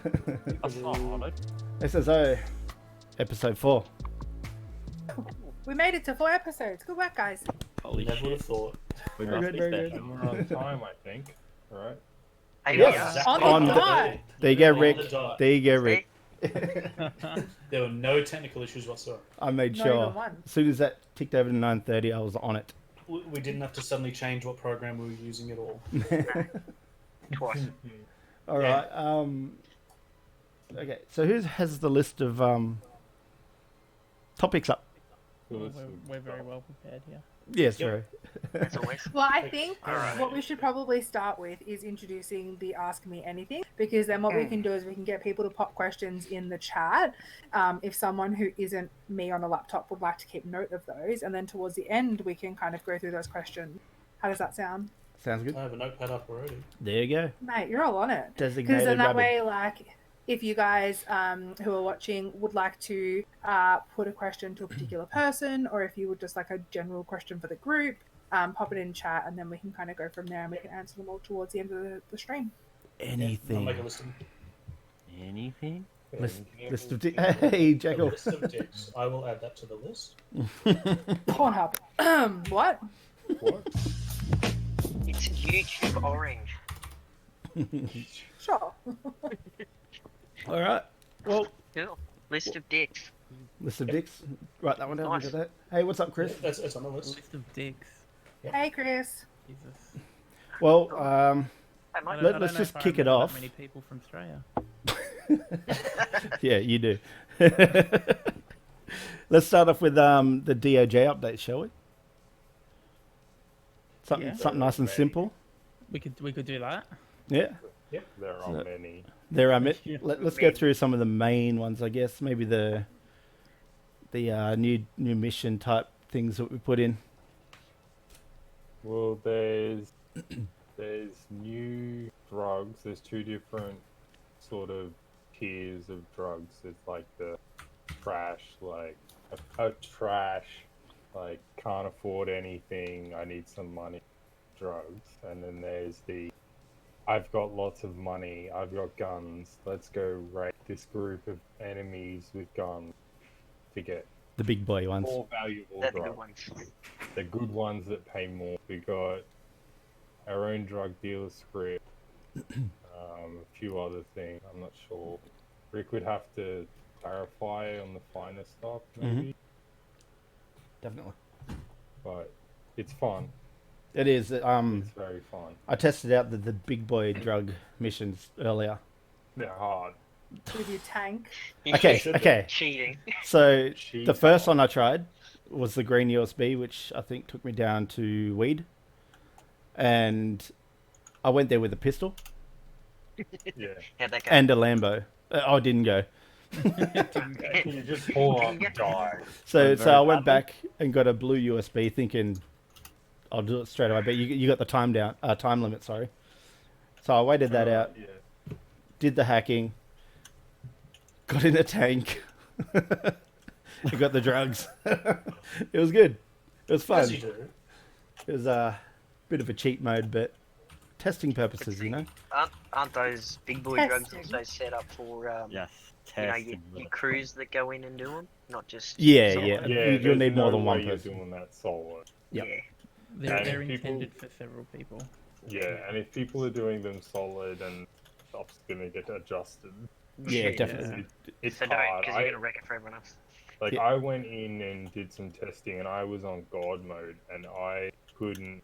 That's not hard. SSO, episode 4. We made it to 4 episodes. Good work, guys. Holy Never would have shit. thought. We Very must good, be very special. And we're on time, I think. Alright. Hey, Yes. yeah. On the On the- dot. There you go, On the Rick. dot. There you go, Rick. There were no technical issues whatsoever. I made Not sure. even one. As soon as that ticked over to 9:30, I was on it. We didn't have to suddenly change what program we were using at all. Twice. All right. Okay. So who has the list of topics up? We're very well prepared here. Yes, Yep. very. As always. Well, I think Alright. what we should probably start with is introducing the Ask Me Anything, because then what we can do is we can get people to pop questions in the chat. If someone who isn't me on a laptop would like to keep note of those, and then towards the end we can kind of go through those questions. How does that sound? Sounds good. I have a notepad up already. There you go. Mate, you're all on it. Because Designated then that rabbit. way, like, if you guys who are watching would like to put a question to a particular person, or if you would just like a general question for the group, pop it in chat, and then we can kind of go from there, and we can answer them all towards the end of the stream. I'll Anything. make a list of, Anything? List of hey, a Jackal. list of dicks. I will add that to the list. Pornhub. What? What? It's YouTube Orange. Sure. All right. Well, Cool. List of dicks. list of dicks. Write that one down. Nice. Look at that. Hey, what's up, Chris? It's on the list. List of dicks. Hey, Chris. Jesus. Well, Hey, mate. I Let's don't know just if I kick it remember off. That many people from Australia. yeah, you do. Let's start off with the DOJ update, shall we? Something, Yeah. something nice and simple. We could do that. Yeah, There are many. there are. Let's go Many. through some of the main ones, I guess. Maybe the new mission type things that we put in. Well, there's new drugs. There's two different sort of tiers of drugs. It's like the trash, like a trash, like can't afford anything. I need some money. Drugs, and then there's the I've got lots of money. I've got guns. Let's go raid this group of enemies with guns to get The big boy ones. more valuable They're the drugs. good ones. The good ones that pay more. We got our own drug dealer script, a few other things. I'm not sure. Rick would have to clarify on the finer stuff, maybe. Definitely. But it's fun. It is. It's very fun. I tested out the big boy drug missions earlier. They're hard. With your tank. Okay, should be. okay. Cheating. So Cheese the first hard. one I tried was the green USB, which I think took me down to weed, and I went there with a pistol Yeah. How'd that go? and a Lambo. I didn't go. You just pull up and die. So Went so very I went badly. back and got a blue USB, thinking I'll do it straight away. But you got the time limit, sorry. So I waited that out, Yeah. did the hacking, got in a tank, and got the drugs. It was good. It was fun. As you do. It was a bit of a cheat mode, but testing purposes, you know. Aren't those big boy drugs Testing. also set up for Yes. you know Testing. your crews that go in and do them, not just Yeah, solo? yeah. Yeah, You'll there's need more no than one way you're person. doing that solo. Yep. Yeah. They're And people- intended for several people. Yeah, and if people are doing them solid, and stuff's gonna get adjusted. Yeah, definitely. It's So don't, hard. because you're gonna wreck it for everyone else. Like, Yeah. I went in and did some testing, and I was on God mode, and I couldn't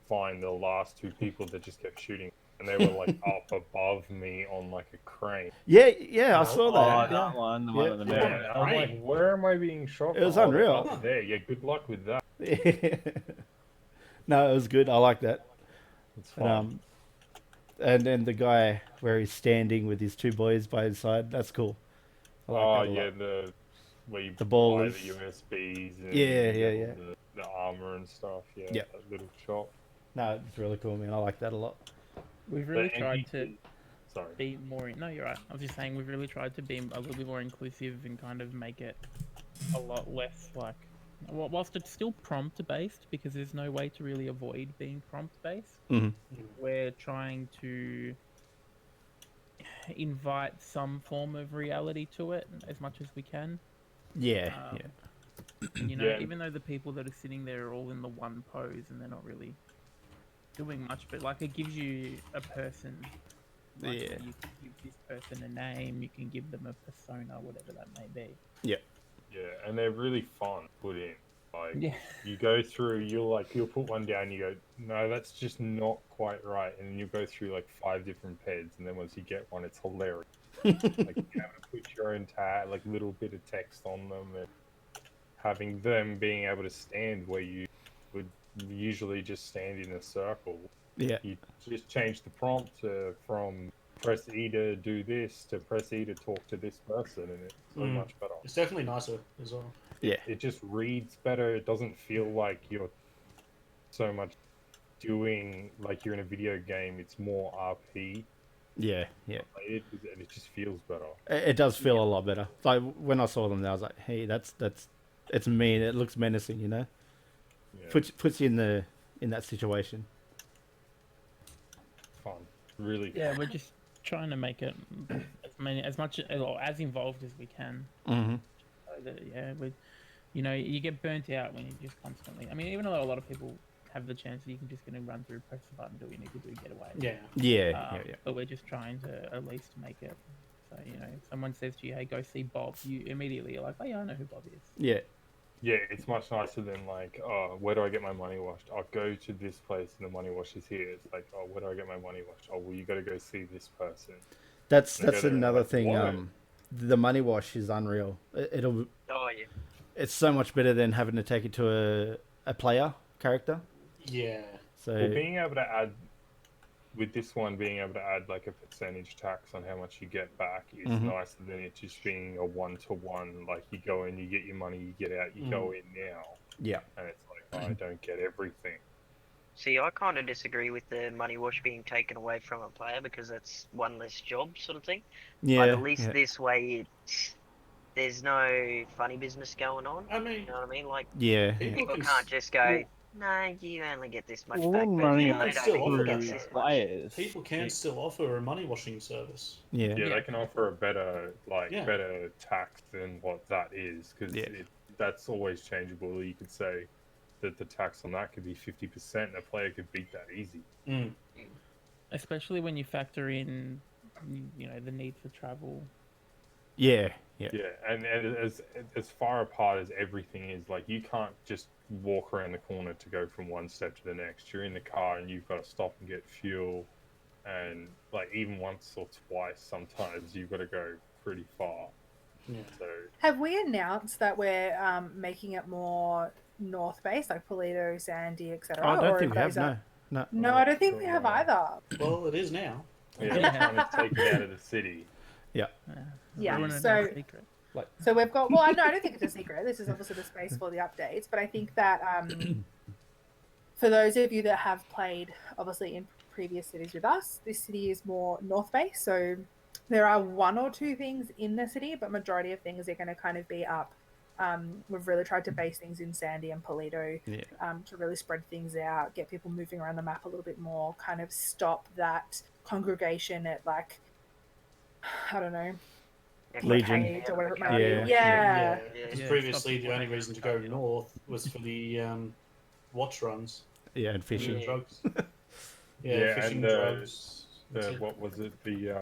find the last two people that just kept shooting, and they were like up above me on like a crane. Yeah, I saw Oh, that. that one, the Yeah. one with the Yeah, man. and I'm like, where am I being shot? It was from? unreal. Up there, yeah. Good luck with that. No, it was good. I like that. It's fun. And then the guy where he's standing with his two boys by his side, that's cool. I like Oh that a yeah, lot. the where you The buy ballers. the USBs. And Yeah, you yeah, get all the armor and stuff. Yeah, Yep. that little shop. No, it's really cool, man. I like that a lot. We've really But tried to Sorry. be more. No, you're right. I was just saying we've really tried to be a little bit more inclusive and kind of make it a lot less like. Whilst it's still prompt based, because there's no way to really avoid being prompt based, Hmm. we're trying to invite some form of reality to it as much as we can. Yeah, Um, yeah. You know, Yeah. even though the people that are sitting there are all in the one pose and they're not really doing much, but like it gives you a person. Like, Yeah. you can give this person a name, you can give them a persona, whatever that may be. Yeah, and they're really fun to put in. Like, Yeah. you go through, you'll put one down, you go, no, that's just not quite right, and then you go through like 5 different peds, and then once you get one, it's hilarious. Like, you have to put your own tag, like little bit of text on them, and having them being able to stand where you would usually just stand in a circle. Yeah. You just change the prompt from press E to do this to press E to talk to this person, and it's so Mm. much better. It's definitely nicer as well. Yeah. It just reads better. It doesn't feel like you're so much doing like you're in a video game. It's more RP Yeah, yeah. related, and it just feels better. It does feel a lot better. Like when I saw them, I was like, "Hey, that's it's mean. It looks menacing, you know. Yeah, Puts you in that situation." fun, really. Fun. Yeah, we're just trying to make it as much or as involved as we can. Mm-hmm. So that, yeah, you get burnt out when you just constantly. I mean, even though a lot of people have the chance that you can just get and run through, press the button, do what you need to do, get away. Yeah. Yeah, yeah. But we're just trying to at least make it. So if someone says to you, "Hey, go see Bob," you immediately are like, "Oh yeah, I know who Bob is." Yeah. Yeah, it's much nicer than like, oh, where do I get my money washed? I'll go to this place and the money wash is here. It's like, oh, where do I get my money washed? Oh, well, you got to go see this person. That's They go there and another like, thing. "Why?" The money wash is unreal. It'll Oh yeah. it's so much better than having to take it to a player character. Yeah. So Well, being able to add with this one, being able to add like a percentage tax on how much you get back is Mhm. nicer than it just being a 1-to-1. Like you go in, you get your money, you get out, you go in now, yeah, and it's like, oh, I don't get everything. See, I kind of disagree with the money wash being taken away from a player because that's one less job sort of thing. yeah, Like, at least yeah, this way, there's no funny business going on. I mean, You know what I mean? Like, yeah, people people can can't just go, no, you only get this much Well, back. when But running no, it no, still you offer get that, this though. much. players, people can still offer a money washing service. yeah, Yeah, Yeah. they can offer a better Yeah. better tax than what that is because Yeah. that's always changeable. You could say that the tax on that could be 50%, and a player could beat that easy. Mm. Especially when you factor in, the need for travel. yeah, yeah, Yeah, and as far apart as everything is, like you can't just walk around the corner to go from one step to the next. You're in the car and you've got to stop and get fuel, and like even once or twice, sometimes you've got to go pretty far. Yeah. So Have we announced that we're making it more north based, like Polito, Sandy, etc.? I don't think we have. No. No, I don't think we have No. either. Well, it is now. yeah, they're trying to take it out of the city. Yeah, Ruining so- our secret. So we've got. Well, no, I don't think it's a secret. This is obviously the space for the updates, but I think that for those of you that have played, obviously in previous cities with us, this city is more north based. So there are 1 or 2 things in the city, but majority of things are going to kind of be up. We've really tried to base things in Sandy and Polito Yeah. to really spread things out, get people moving around the map a little bit more, kind of stop that congregation at like, I don't know, Legion. Cage or whatever it might Yeah. be. Yeah. Because Yeah, previously stop the only playing reason to the go card. north was for the watch runs. Yeah, and fishing. And drugs. Yeah, fishing, and drugs. That's it. what was it? The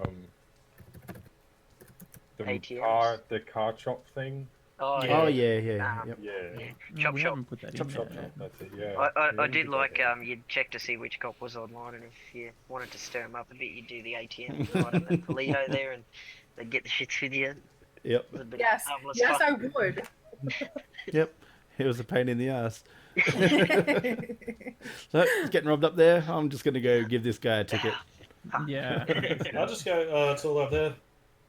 ATMs. the car chop thing. Oh, Yeah. Oh yeah, yeah, Um, yep. Yeah, No, Chop we shop. haven't put that chop in chop there. chop. That's it. Yeah. I Yeah, did you like that. you'd check to see which cop was online, and if you wanted to stir them up a bit, you'd do the ATM right up at Polito there, and they'd get the shits with you. Yep, It was a bit Yes, marvellous yes, fun. I would. yep. It was a pain in the ass. So it's getting robbed up there. I'm just gonna go give this guy a ticket. Yeah. I'll just go. It's all up there.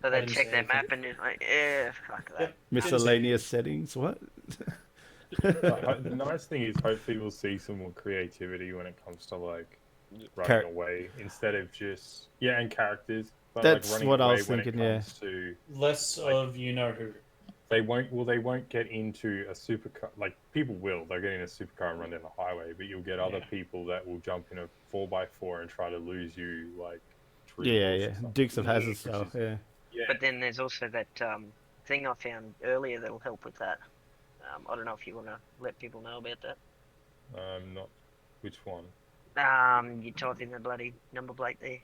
So I they'd didn't check say their anything. map and just like, yeah, fuck that. Yep. Miscellaneous settings. What? The nice thing is, hopefully, we'll see some more creativity when it comes to like running Char- away instead of just and characters. But That's like running what I away was when thinking, It yeah. comes to, Less of you know who. they won't get into a supercar. Like people will, they'll get in a supercar and run down the highway. But you'll get other Yeah. people that will jump in a 4x4 and try to lose you like pretty Yeah, cool yeah. stuff. Dukes of Hazzard Which style. is- Yeah. Yeah. But then there's also that thing I found earlier that'll help with that. I don't know if you want to let people know about that. Not which one? You type in the bloody number plate there.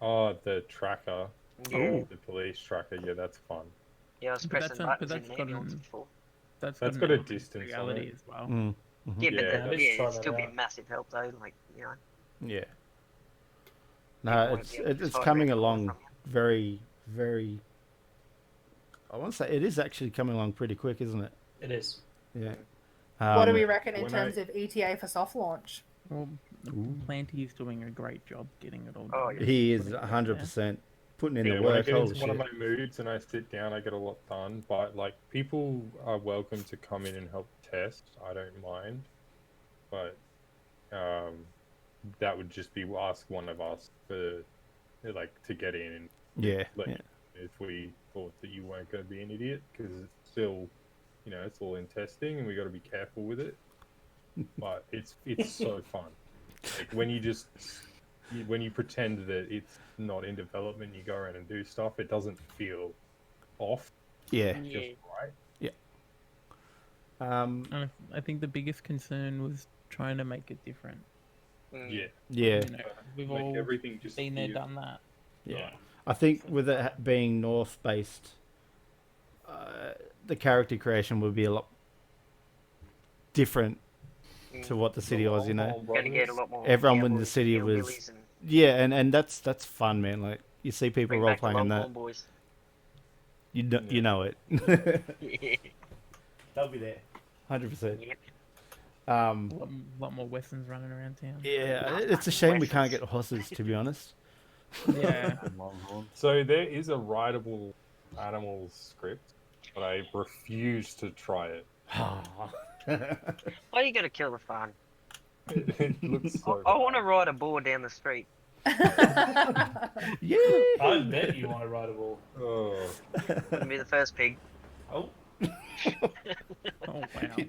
Oh, the tracker. Yeah, The police tracker. Yeah, that's fun. yeah, I was But pressing that's buttons in got ambulance before. that's That's got got a an element of distance on reality it. as well. Mm. Yeah, but Yeah, that, let's yeah, try it'd that still be a out. massive help though. Like, Yeah. people No, won't be able to it's decide coming where to call along from you. very, very. I want to say it is actually coming along pretty quick, isn't it? It is. Yeah. What do Um, we reckon in when terms of ETA for soft launch? Well, Ooh. Planty is doing a great job getting it all Oh, done. yeah. He is Putting it out 100% putting in Yeah, the when I work. get Holy into one of shit. my moods and I sit down, I get a lot done. But like, people are welcome to come in and help test. I don't mind, but that would just be ask one of us for like to get in and Yeah. like Yeah. if we thought that you weren't going to be an idiot, because it's still, you know, it's all in testing and we got to be careful with it. But it's so fun. Like when you pretend that it's not in development, you go around and do stuff. It doesn't feel off. Yeah. It's Yeah. just right. And I think the biggest concern was trying to make it different. Mm. Yeah. Yeah. You know, we've Like all everything just been there, feels- done that. Yeah. I think with it being north based, the character creation would be a lot different to what the city was, you know. Gonna get a lot more. Everyone in the cowboys, city was- hillbillies, and Yeah, and that's fun, man. Like you see people bring role back the playing that, Longhorn boys. you know it. Yeah. They'll be there, 100%. Yep. A lot more westerns running around town. Yeah, it's a shame we can't get horses, to be honest. Yeah. So there is a rideable animal script, but I refuse to try it. Why you gotta kill the fun? It looks so I want to bad. ride a boar down the street. Yeah. I bet you want to ride a ball. Oh. Wouldn't be the first pig. Oh, Oh wow.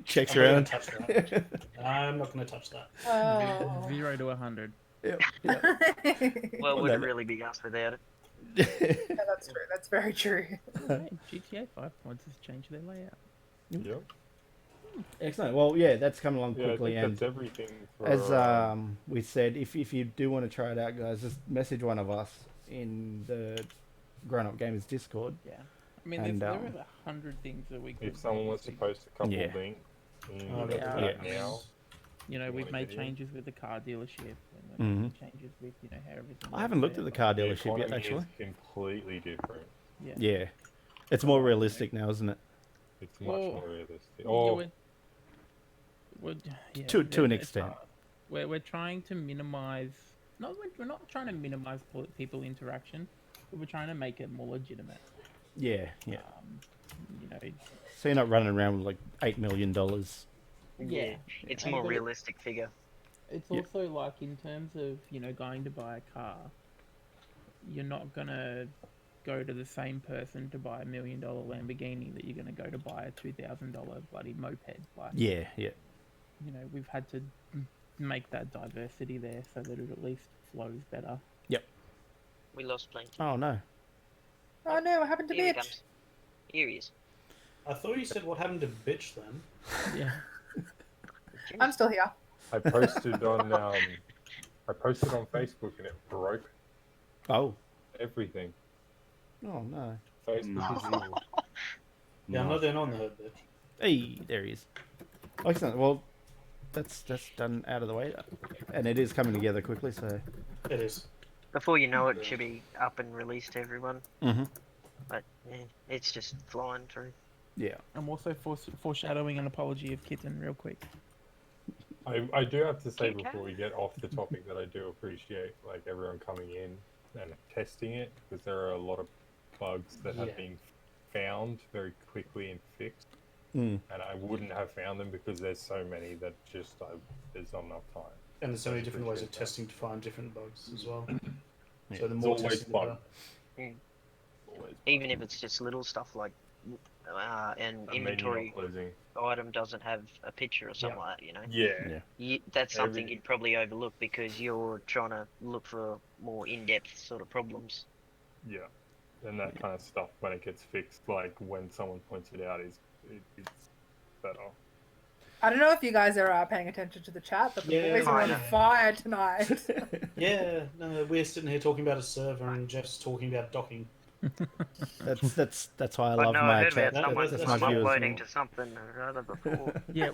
Checks I'm not around. gonna touch that. I'm not going to touch that. Oh. 0 to 100. Yep. Well, Well, would it no, really be us without it? Yeah, that's true. That's very true. Hey, GTA 5 points has changed their layout. Yep. Excellent. Well, yeah, that's coming along Yeah, I quickly, think and that's everything. For, as we said, if you do want to try it out, guys, just message one of us in the Grown Up Gamers Discord. Yeah. I mean, And, there are 100 things that we could. if someone wants to obviously- post a couple Yeah. of links, Oh, yeah. right Yeah. now. You know, You we've wanna made get in? changes with the car dealership. And we're making changes with, you know, how everything. I haven't looked at the car The dealership yet, economy actually. is completely different. Yeah. Yeah, it's more realistic now, isn't it? It's much Well, more realistic. Yeah, Oh, yeah, To an it's extent. hard. We're trying to minimize. No, we're not trying to minimize people interaction, but we're trying to make it more legitimate. Yeah, yeah. You know, So you're not running around with like $8 million. yeah. It's And more the- realistic figure. It's Yeah. also like in terms of, you know, going to buy a car, you're not gonna go to the same person to buy $1 million Lamborghini that you're gonna go to buy a $2,000 bloody moped. Like, Yeah, yeah. you know, we've had to make that diversity there so that it at least flows better. We lost plenty. Oh no. Oh no, what happened to Here he bitch? comes. Here he is. I thought you said what happened to bitch then. Yeah. I'm still here. I posted on Facebook and it broke Oh. everything. Oh no. Facebook is evil. Yeah, I'm not doing on the hood, bitch. Hey, there he is. Excellent. Well, that's done out of the way, and it is coming together quickly. So. It is. Before you know it, it should be up and released to everyone. Mm-hmm. But yeah, it's just flying through. Yeah. I'm also foreshadowing an apology of Kitten real quick. I do have to say Okay. before we get off the topic that I do appreciate like everyone coming in and testing it, because there are a lot of bugs that have Yeah. been found very quickly and fixed, Mm. and I wouldn't have found them because there's so many that just there's not enough time. And there's so many different ways of Appreciate that. testing to find different bugs as well. Yeah. So the It's more always testing, the fun. better. Always Even if it's just little stuff like an And then you're inventory not losing. item doesn't have a picture or something like that, you know. Yeah. Yeah. That's something Every- you'd probably overlook because you're trying to look for more in-depth sort of problems. Yeah. And that kind of stuff, when it gets fixed, like when someone points it out, it's better. I don't know if you guys are paying attention to the chat, but the Yeah, boys are on kinda. fire tonight. Yeah, no, we're sitting here talking about a server and Jeff's talking about docking. That's why I But love no, I my heard chat. about someone that's my my viewers. uploading to something or other before. Yeah.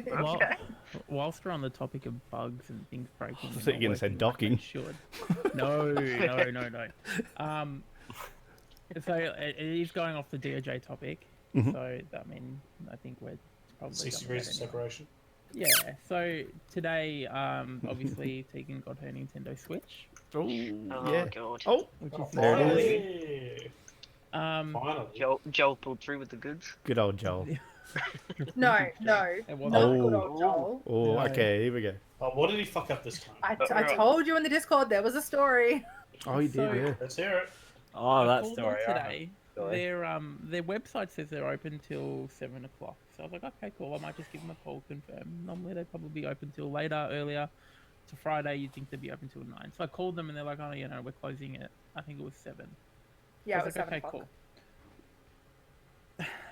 While, Okay. whilst we're on the topic of bugs and things breaking, I and thought you were not gonna say working like docking. they should. No. So it is going off the DOJ topic. Mhm. So I mean, I think we're probably 6 done with degrees of that anyway. separation. Yeah. So today, obviously, Tegan got her Nintendo Switch, Oh, Oh yeah. god. Oh, which Oh, is There it very finally. Joel pulled through with the goods. good old Joel. No, It not wasn't. good Oh. old Joel. Oh, No. okay, here we go. Oh, what did he fuck up this time? I told you in the Discord there was a story. Oh, you did, So- yeah. Let's hear it. Oh, I that called story. them today. Sorry. Their website says they're open till 7 o'clock. So I was like, okay, cool. I might just give them a call, confirm. Normally they'd probably be open till later, earlier. To Friday, you'd think they'd be open till 9. So I called them and they're like, oh, you know, we're closing it. I think it was 7. Yeah, I it was like, 7 okay, o'clock. cool.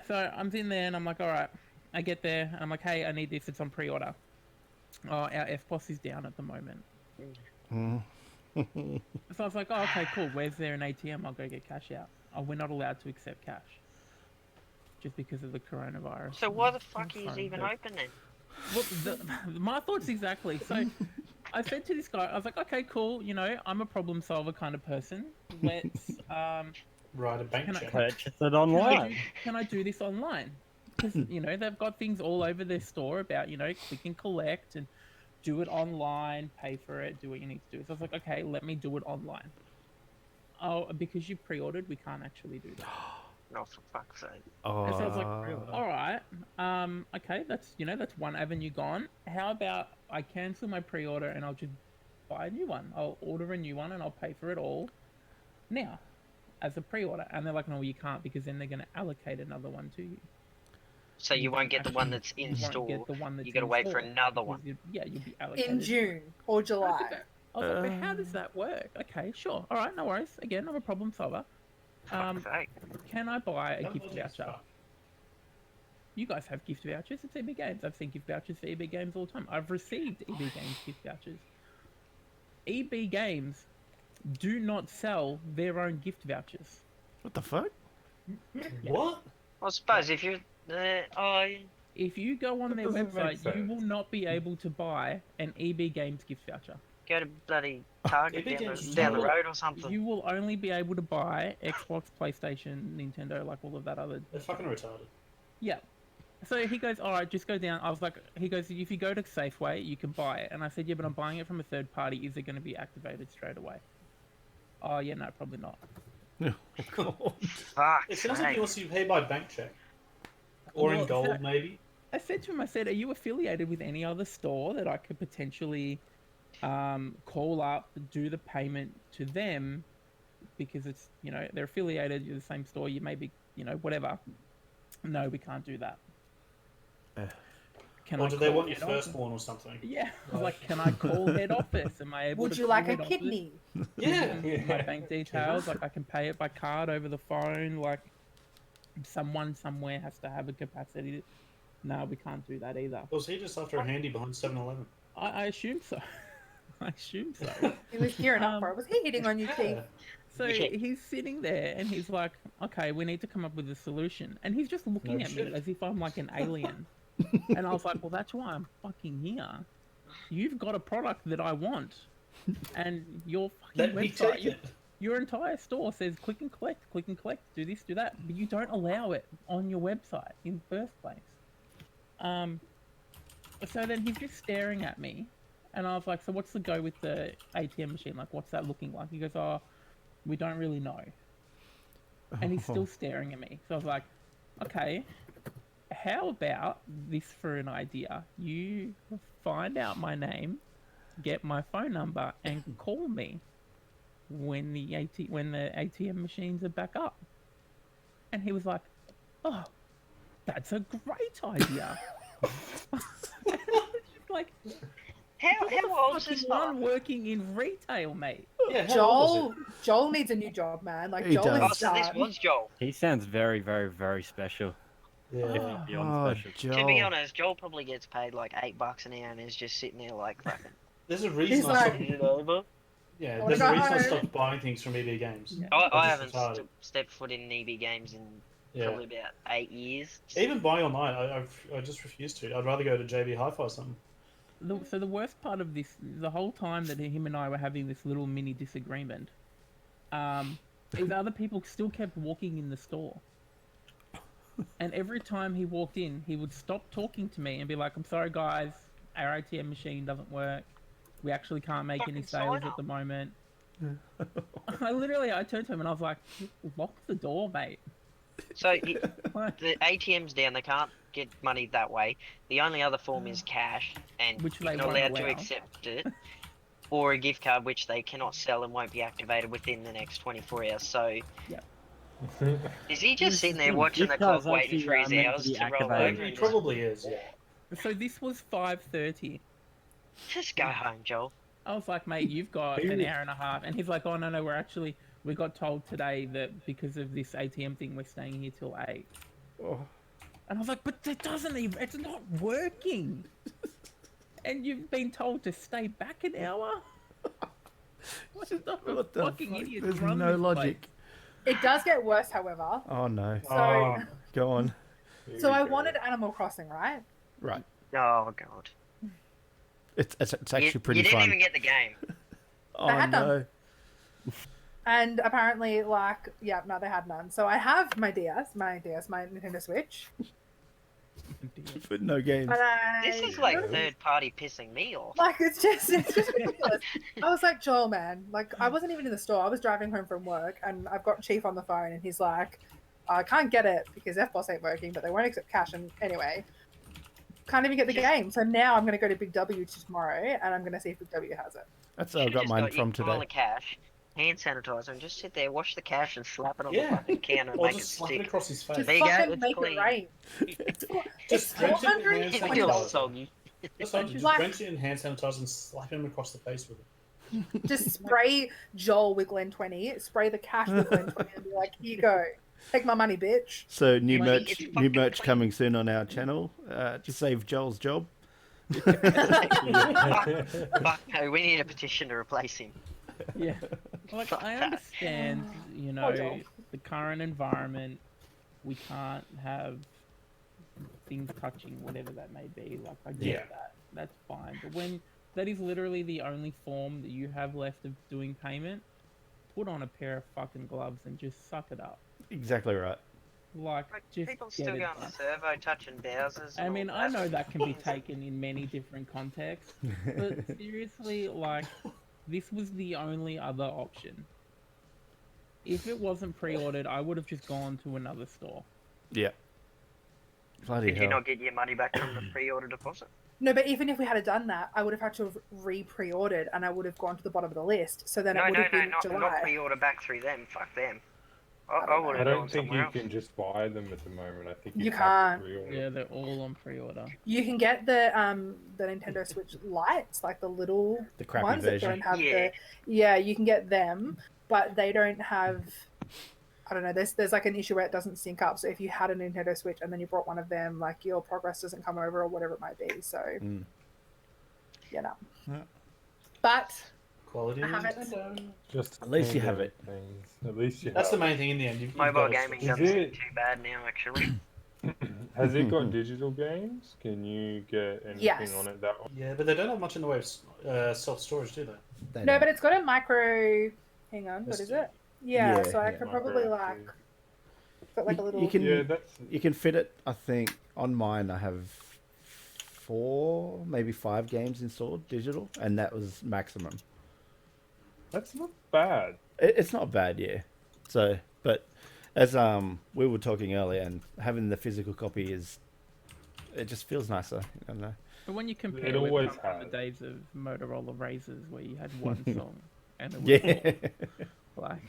So I'm in there and I'm like, all right. I get there and I'm like, hey, I need this. It's on pre-order. Oh, our FPOS is down at the moment. Mm. So I was like, oh, okay, cool. Where's there an ATM? I'll go get cash out. Oh, we're not allowed to accept cash. Just because of the coronavirus. So why the fuck Fine, is he even but- open then? Well, my thoughts exactly. So I said to this guy, I was like, okay, cool. You know, I'm a problem solver kind of person. Let's, Right, a bank Can I- check. Purchase it online. can I do this online? Because, you know, they've got things all over their store about, you know, click and collect and do it online, pay for it, do what you need to do. So I was like, okay, let me do it online. Oh, because you pre-ordered, we can't actually do that. No, for fuck's sake. And so I was like, Oh, all right, okay, that's, you know, that's one avenue gone. How about I cancel my pre-order and I'll just buy a new one. I'll order a new one and I'll pay for it all now as a pre-order. And they're like, no, you can't because then they're going to allocate another one to you. So you won't get the one that's You in won't store. get the one that's You gotta in wait for store, another because one. yeah, you'll be allocated. In June or July. I was like, but how does that work? Okay, sure. All right, no worries. Again, I'm a problem solver. Fuck's sake. Can I buy a That gift was voucher? fuck. You guys have gift vouchers. It's EB Games. I've seen gift vouchers for EB Games all the time. I've received EB Games gift vouchers. EB Games do not sell their own gift vouchers. what the fuck? What? I suppose if you're If you go on That their doesn't make website, you sense. will not be able to buy an EB Games gift voucher. go to bloody Target Epic down Games the, is down the not- road or something. You will only be able to buy Xbox, PlayStation, Nintendo, like all of that other. They're fucking retarded. Yeah. So he goes, all right, just go down. I was like, he goes, if you go to Safeway, you can buy it. And I said, yeah, but I'm buying it from a third party. Is it going to be activated straight away? Oh, yeah, no, probably not. Fuck. It sounds like he wants you to pay by bank check. Or Well, in gold, that- maybe. I said to him, I said, are you affiliated with any other store that I could potentially call up, do the payment to them? Because it's, you know, they're affiliated, you're the same store, you may be, you know, whatever. No, we can't do that. Can Or I do they call want your head office? firstborn or something? Yeah, I was like, can I call head office? Am I able Would to you call like a head office? kidney? Yeah. My bank details, like I can pay it by card over the phone, like someone somewhere has to have a capacity to... No, we can't do that either. Was he just after a handy behind 7-Eleven? I assume so. I assume so. He was gearing up for it. Was he hitting on you, Keith? Yeah. So Yeah. he's sitting there and he's like, okay, we need to come up with a solution. And he's just looking No at shit. me as if I'm like an alien. And I was like, well, that's why I'm fucking here. You've got a product that I want. And your fucking Let me website, take it. your entire store says click and collect, do this, do that. But you don't allow it on your website in the first place. So then he's just staring at me. And I was like, so what's the go with the ATM machine? Like, what's that looking like? He goes, oh, we don't really know. And he's still staring at me. So I was like, okay, how about this for an idea? You find out my name, get my phone number, and call me when the ATM machines are back up. And he was like, oh, that's a great idea. It's like, How old is fucking this fella? one working in retail, mate. Yeah, how old was Joel needs a new job, man. Like He Joel does. Oh, is so this done. was Joel. He sounds very, very, very special. it? Yeah. Beyond Oh, special. To be Joel. honest, Joel probably gets paid like $8 an hour and is just sitting there like fucking. There's a reason He's I like- stopped. It over. Yeah, I wanna there's a go reason I home. stopped buying things from EB Games. Yeah. I just haven't retarded. stepped foot in EB games in Yeah. probably about 8 years. Even buying online, I just refuse to. I'd rather go to JB Hi-Fi or something. So the worst part of this, the whole time that him and I were having this little mini disagreement, is other people still kept walking in the store. And every time he walked in, he would stop talking to me and be like, "I'm sorry, guys, our ATM machine doesn't work. We actually can't make any Fucking sign sales at up." the moment." I turned to him and I was like, "Lock the door, mate." So Like, the ATM's down, they can't get money that way. The only other form is cash, and Which you're they not won't allowed to allow. accept it. Or a gift card, which they cannot sell and won't be activated within the next 24 hours. So, Yep. is he just sitting there Gift watching the cards clock, waiting actually for his are meant to hours be to roll activated. over? He And just, probably is, yeah. so this was 5:30. just go home, Joel. I was like, "Mate, you've got an hour and a half," and he's like, "Oh no, we got told today that because of this ATM thing, we're staying here till 8." Oh. And I was like, "But it doesn't even, it's not working." And you've been told to stay back an hour? What type of What the fucking fuck? idiots There's run no this logic. It does get worse, however. Oh no. So, Oh. Go on. so I wanted Animal Crossing, right? Right. Oh god. It's actually pretty you didn't fun. even get the game. Oh had them. no. And apparently, like, yeah, no, they had none. So I have my Nintendo Switch. But no games. But This is like third party pissing me off. like it's just ridiculous. I was like, Joel, man, like I wasn't even in the store. I was driving home from work, and I've got Chief on the phone, and he's like, I can't get it because FBOSS ain't working, but they won't accept cash. And anyway, can't even get the game. So now I'm gonna go to Big W tomorrow, and I'm gonna see if Big W has it. That's where I got mine from All the today. cash, hand sanitizer, and just sit there, wash the cash, and slap it on the Yeah. fucking can and Or make it just slap it stick. across his face. Just There you go, fucking it's make clean. it rain. It's Just drench it in hand It $420. feels sanitizer. soggy. Just Like- drench it in hand sanitizer and slap him across the face with it. Just spray Joel with Glen 20, spray the cash with Glen 20, and be like, here you go. Take my money, bitch. So new Like, merch, it's new fucking merch clean. coming soon on our channel. To save Joel's job. Fuck no, we need a petition to replace him. Yeah. Like, Fuck I that. understand, you know, Hold on. the current environment, we can't have things touching, whatever that may be. Like, I get Yeah. that. That's fine. But when that is literally the only form that you have left of doing payment, put on a pair of fucking gloves and just suck it up. Exactly right. Like, Like, just people get still it go on the done. servo touching Bowsers. I and mean, all I that. know that can be taken in many different contexts, but seriously, like, this was the only other option. If it wasn't pre-ordered, I would have just gone to another store. Yeah. Bloody Did you hell. not get your money back from the pre-order deposit? No, but even if we had done that, I would have had to have re-pre-ordered, and I would have gone to the bottom of the list. So then it would have been not July. pre-order back through them. Fuck them. I I don't would I have don't gone think somewhere you else. can just buy them at the moment. I think You have can't. to pre-order. Yeah, they're all on pre-order. You can get the Nintendo Switch Lites, like the little The crappy ones version. that don't have Yeah. yeah, you can get them, but they don't have. I don't know. There's like an issue where it doesn't sync up. So if you had a Nintendo Switch and then you brought one of them, like your progress doesn't come over or whatever it might be. So Mm. you know. Yeah. But Quality. I haven't. Nintendo. Just At least you think have it. Things. At least you That's the have main thing in the end. You've Mobile got gaming Is doesn't seem it- too bad now, actually. it. Has it got digital games? Can you get anything Yes. on it that one? Yeah, but they don't have much in the way of self-storage, do they? They No, don't. but it's got a micro. Hang on, what is SD. it? Yeah, Yeah, so I yeah. could probably Micro like SD. put like a little. You can Yeah, that's you can fit it. I think on mine I have 4, maybe 5 games installed digital, and that was maximum. that's not bad. It's not bad, yeah. So, but as we were talking earlier, and having the physical copy it just feels nicer. I don't know. But when you compare It with always some of the has. days of Motorola Razors where you had one song and it was Yeah. all, like,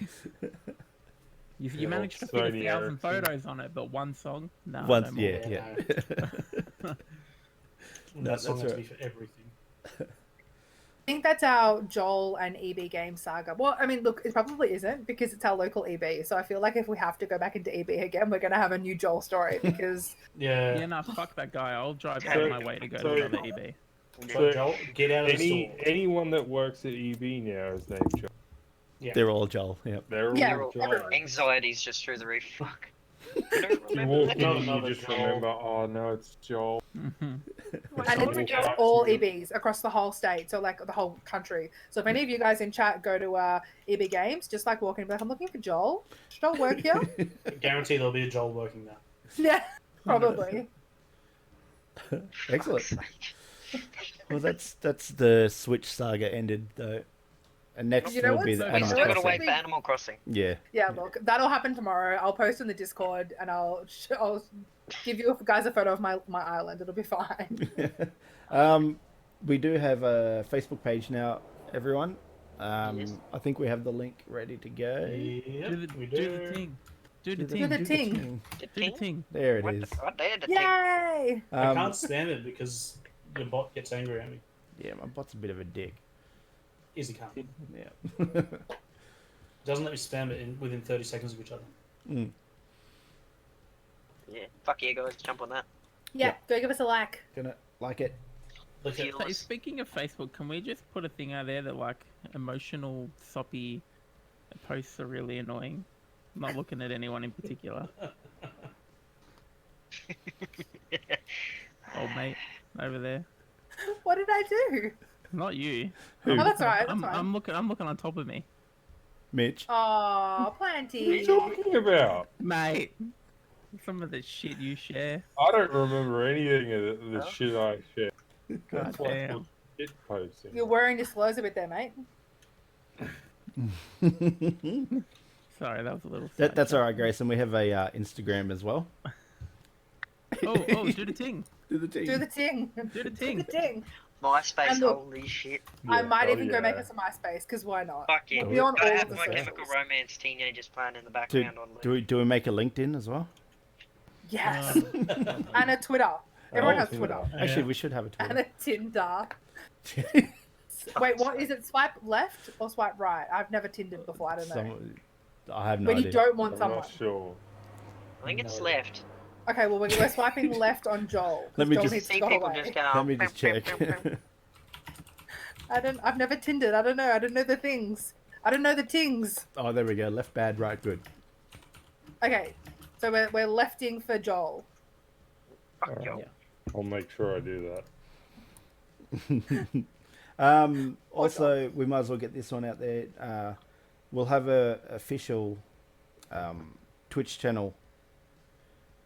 You Yeah, managed to well, fit Sony 1,000 Ericsson. photos on it, but one song? No, Once, no more. yeah. No, No, that song that's has to right. be for everything. I think that's our Joel and EB game saga. Well, I mean, look, it probably isn't because it's our local EB. So I feel like if we have to go back into EB again, we're going to have a new Joel story because Yeah. Yeah, no, fuck that guy. I'll drive out So- of my way to go so- to another E EB. So, Joel, get out of the store. Anyone that works at EB now is named Joel. Yeah. They're all Joel. Yep. They're Yeah, all Joel. everyone. Anxiety's just through the roof. Fuck. I don't You remember walk that. in Not and you another just Joel. remember, oh no, it's Joel. Mhm. and Someone it's walk just up all to you. EBs across the whole state, so like the whole country. So if any of you guys in chat go to EB Games, just like walking, be like, I'm looking for Joel. Does Joel work here? Guarantee there'll be a Joel working there. Yeah, probably. Excellent. Fuck's sake. Well, that's the Switch saga ended though, and next You know will be what's- the we We Animal still Animal gotta Crossing. wait for Animal Crossing. Yeah. Yeah, look, that'll happen tomorrow. I'll post in the Discord and I'll give you guys a photo of my island. It'll be fine. We do have a Facebook page now, everyone. Yes. I think we have the link ready to go. Yep, Do we the thing. Do the Do thing. the Do ting. The the ting? ting. There it What is. the, what the, the ting? Yay! I can't stand it because your bot gets angry at me. Yeah, my bot's a bit of a dick. Easy can't. Yeah. Doesn't let me spam it within 30 seconds of each other. Mm. Yeah, fuck yeah, guys, jump on that. Yeah, go give us a like. Gonna like it. Look at Feel Hey, us. speaking of Facebook, can we just put a thing out there that like emotional, soppy posts are really annoying? I'm not looking at anyone in particular. Old mate over there. What did I do? Not you. Who? Oh, that's all right. That's I'm, fine. I'm looking. I'm looking on top of me, Mitch. Oh, What are you Planty. talking about? mate. Some of the shit you share. I don't remember anything of the Huh? shit I shared. God That's like damn. shit posting. You're wearing disclose a bit there, mate. Sorry, that was a little. That's all right, Grace, and we have a Instagram as well. Oh, do the ting. Do the team. Do the ting. Do the Do ting. the ting. MySpace, And look- holy shit. I might oh even go make yeah. us a MySpace, because why not? Fuck yeah. We'll be on Gotta all have of the My socials. Chemical Romance teenagers playing in the Do, background on do we make a LinkedIn as well? Yes. And a Twitter. Everyone has Twitter. Actually, we should have a And Twitter. a Tinder. Wait, what is it? Swipe left or swipe right? I've never Tindered before. I don't know. I have no When you idea. don't want I'm someone. not sure. I think it's left. Okay, well, we're swiping left on Joel. 'cause Let me Joel just- needs to See go people away. just go. Let me just check. I've never Tindered. I don't know. I don't know the things. I don't know the tings. Oh, there we go. Left, bad, right, good. Okay, so we're lefting for Joel. Fuck yo. Yeah. I'll make sure I do that. Also, we might as well get this one out there. We'll have a official Twitch channel.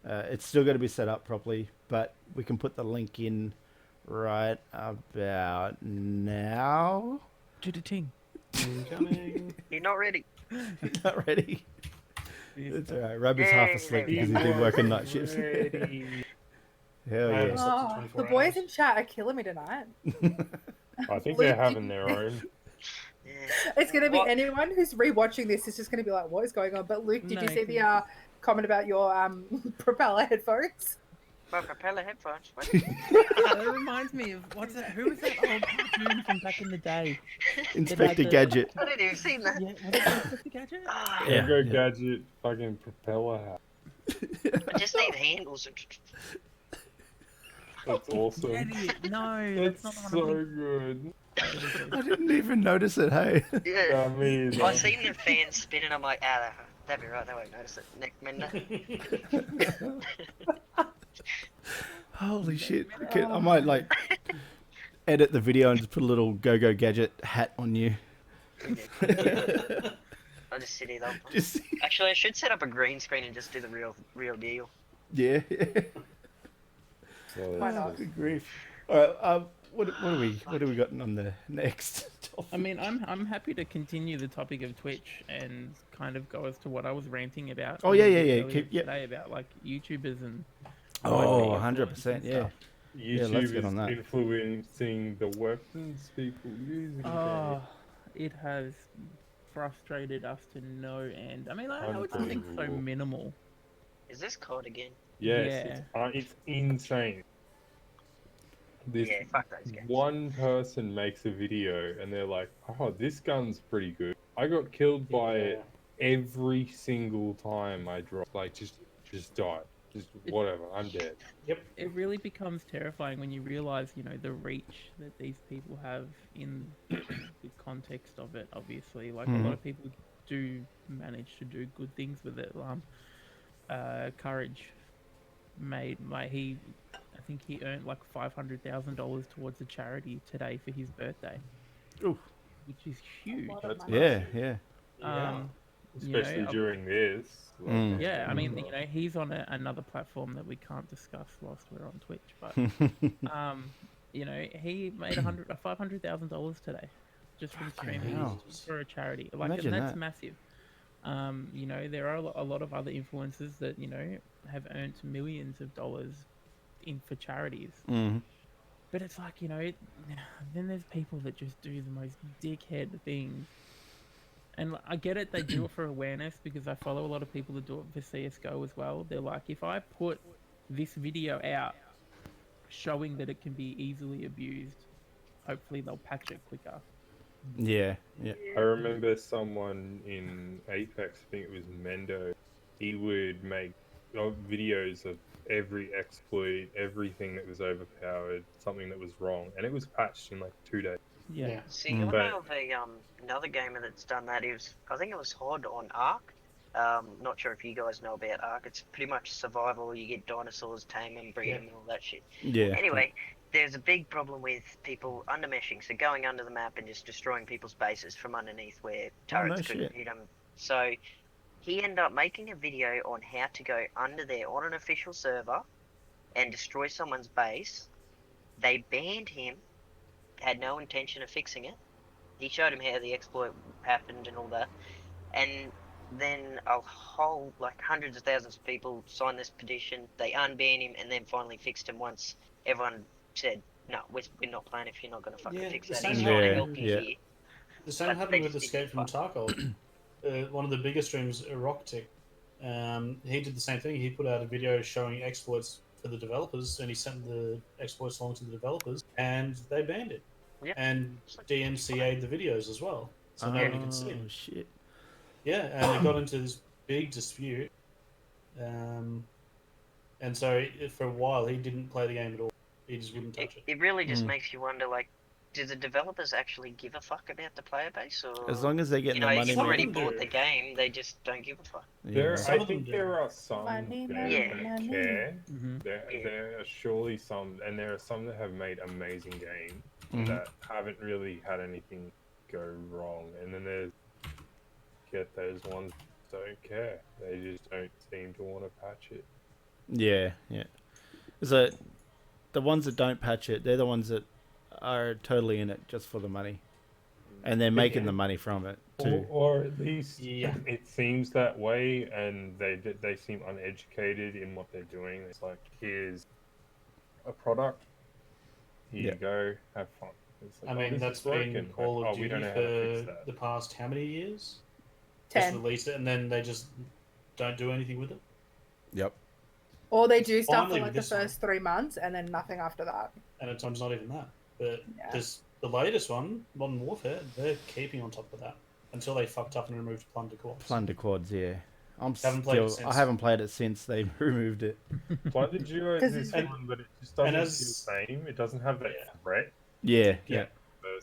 It's still got to be set up properly, but we can put the link in right about now. Do the ting. Incoming. You're not ready. Not ready. It's all right. Rub is half Yay, asleep ready. because he's been working night shifts. Ready. Hell I yeah. haven't slept in Oh, 24 the boys hours. in chat are killing me tonight. I think Luke, they're having their own. Yeah. It's gonna be What? anyone who's rewatching this is just gonna be like, what is going on? But Luke, did you No, see the comment about your propeller headphones? My propeller headphones. What? That reminds me of who was that old cartoon from back in the day? Inspector the- Gadget. I didn't even see that. Yeah, what is it, the gadget? Ah, Yeah, Lego yeah. Gadget fucking propeller hat. I just need handles. That's awesome. Idiot. No, That's that's not the so one I'm good. thinking I didn't even notice it, hey. Yeah. I mean, I seen the fans spinning. I'm like, that'd be right. They won't notice it. Next minute. Holy shit. Okay, I might like edit the video and just put a little Go-Go Gadget hat on you. I'll just sit here though. Just Actually, I should set up a green screen and just do the real deal. yeah. Why not? Good grief. All right. What do we got on the next topic? I mean, I'm happy to continue the topic of Twitch and kind of go as to what I was ranting about. Oh, a yeah, little yeah, bit yeah, earlier keep- yep. Today about like YouTubers and Oh, like, 100%, influencers and yeah. stuff. let's YouTube get on is that. influencing the weapons people use. Oh, it has frustrated us to no end. I mean, I know it's something so Unbelievable. minimal. Is this COD again? Yes, it's insane. This Yeah, fuck those games. one person makes a video and they're like, "Oh, this gun's pretty good." I got killed by it every single time I dropped. Like, just die. Just whatever. I'm dead. It really becomes terrifying when you realize, you know, the reach that these people have in the context of it. Obviously, like a lot of people do manage to do good things with it. Courage made I think he earned like $500,000 towards a charity today for his birthday. Oof. Which is huge. That's Yeah. Especially you know, during this. Mm. Yeah, I mean, you know, he's on another platform that we can't discuss whilst we're on Twitch, but you know, he made $500,000 today just from streaming hell. for a charity. Like, Imagine and that's that. massive. You know, there are a lot of other influencers that, you know, have earned millions of dollars for charities. Mm. But it's like, you know, then there's people that just do the most dickhead things. And I get it, they do it for awareness, because I follow a lot of people that do it for CSGO as well. They're like, if I put this video out showing that it can be easily abused, hopefully they'll patch it quicker. Yeah. I remember someone in Apex, I think it was Mendo, he would make videos of every exploit, everything that was overpowered, something that was wrong, and it was patched in like 2 days. Yeah. See, I know of another gamer that's done that. I think it was Hod on Ark. Not sure if you guys know about Ark. It's pretty much survival. You get dinosaurs, tame them, breed them, and all that shit. Yeah. Anyway, there's a big problem with people undermeshing, so going under the map and just destroying people's bases from underneath where turrets couldn't hit them. So he ended up making a video on how to go under there on an official server and destroy someone's base. They banned him, had no intention of fixing it. He showed him how the exploit happened and all that. And then a whole, like, hundreds of thousands of people signed this petition. They unbanned him and then finally fixed him once everyone said, no, we're not playing if you're not going to fucking fix that. He's trying to help you here. The same happened with Escape from Tarkov. One of the biggest streams, Rockhampton, he did the same thing. He put out a video showing exploits for the developers, and he sent the exploits along to the developers, and they banned it. Yep. And DMCA'd the videos as well, so nobody could see them. Shit. Yeah, and it got into this big dispute. And so for a while, he didn't play the game at all. He just wouldn't touch it. It really just makes you wonder, like, do the developers actually give a fuck about the player base, or As long as they get you the know, money. you've already Some of them bought do. the game, they just don't give a fuck. Yeah. Some I of them think do. there are some Money, that money, don't money. care. Mm-hmm. There are surely some, and there are some that have made amazing games Mhm. that haven't really had anything go wrong, and then there's those ones that don't care. They just don't seem to want to patch it. Yeah. So the ones that don't patch it, they're the ones that are totally in it just for the money, and they're making the money from it too. Or at least it seems that way, and they seem uneducated in what they're doing. It's like, here's a product, here you go, have fun. It's like, I mean, this that's is broken. been Call of We don't Duty know how to fix for that. the past how many years? 10. Just release it, and then they just don't do anything with it. Yep. Or they do stuff Finally for like with the this one. first 3 months and then nothing after that. And at times not even that. But Yeah. there's the latest one, Modern Warfare, they're keeping on top of that until they fucked up and removed Plunder Corps. Plunder quads, yeah. Haven't played it I since. haven't played it since they removed it. Plunder Duo is 'Cause this it's- one, but it just doesn't as- feel the same. It doesn't have that threat. Yeah. Yeah.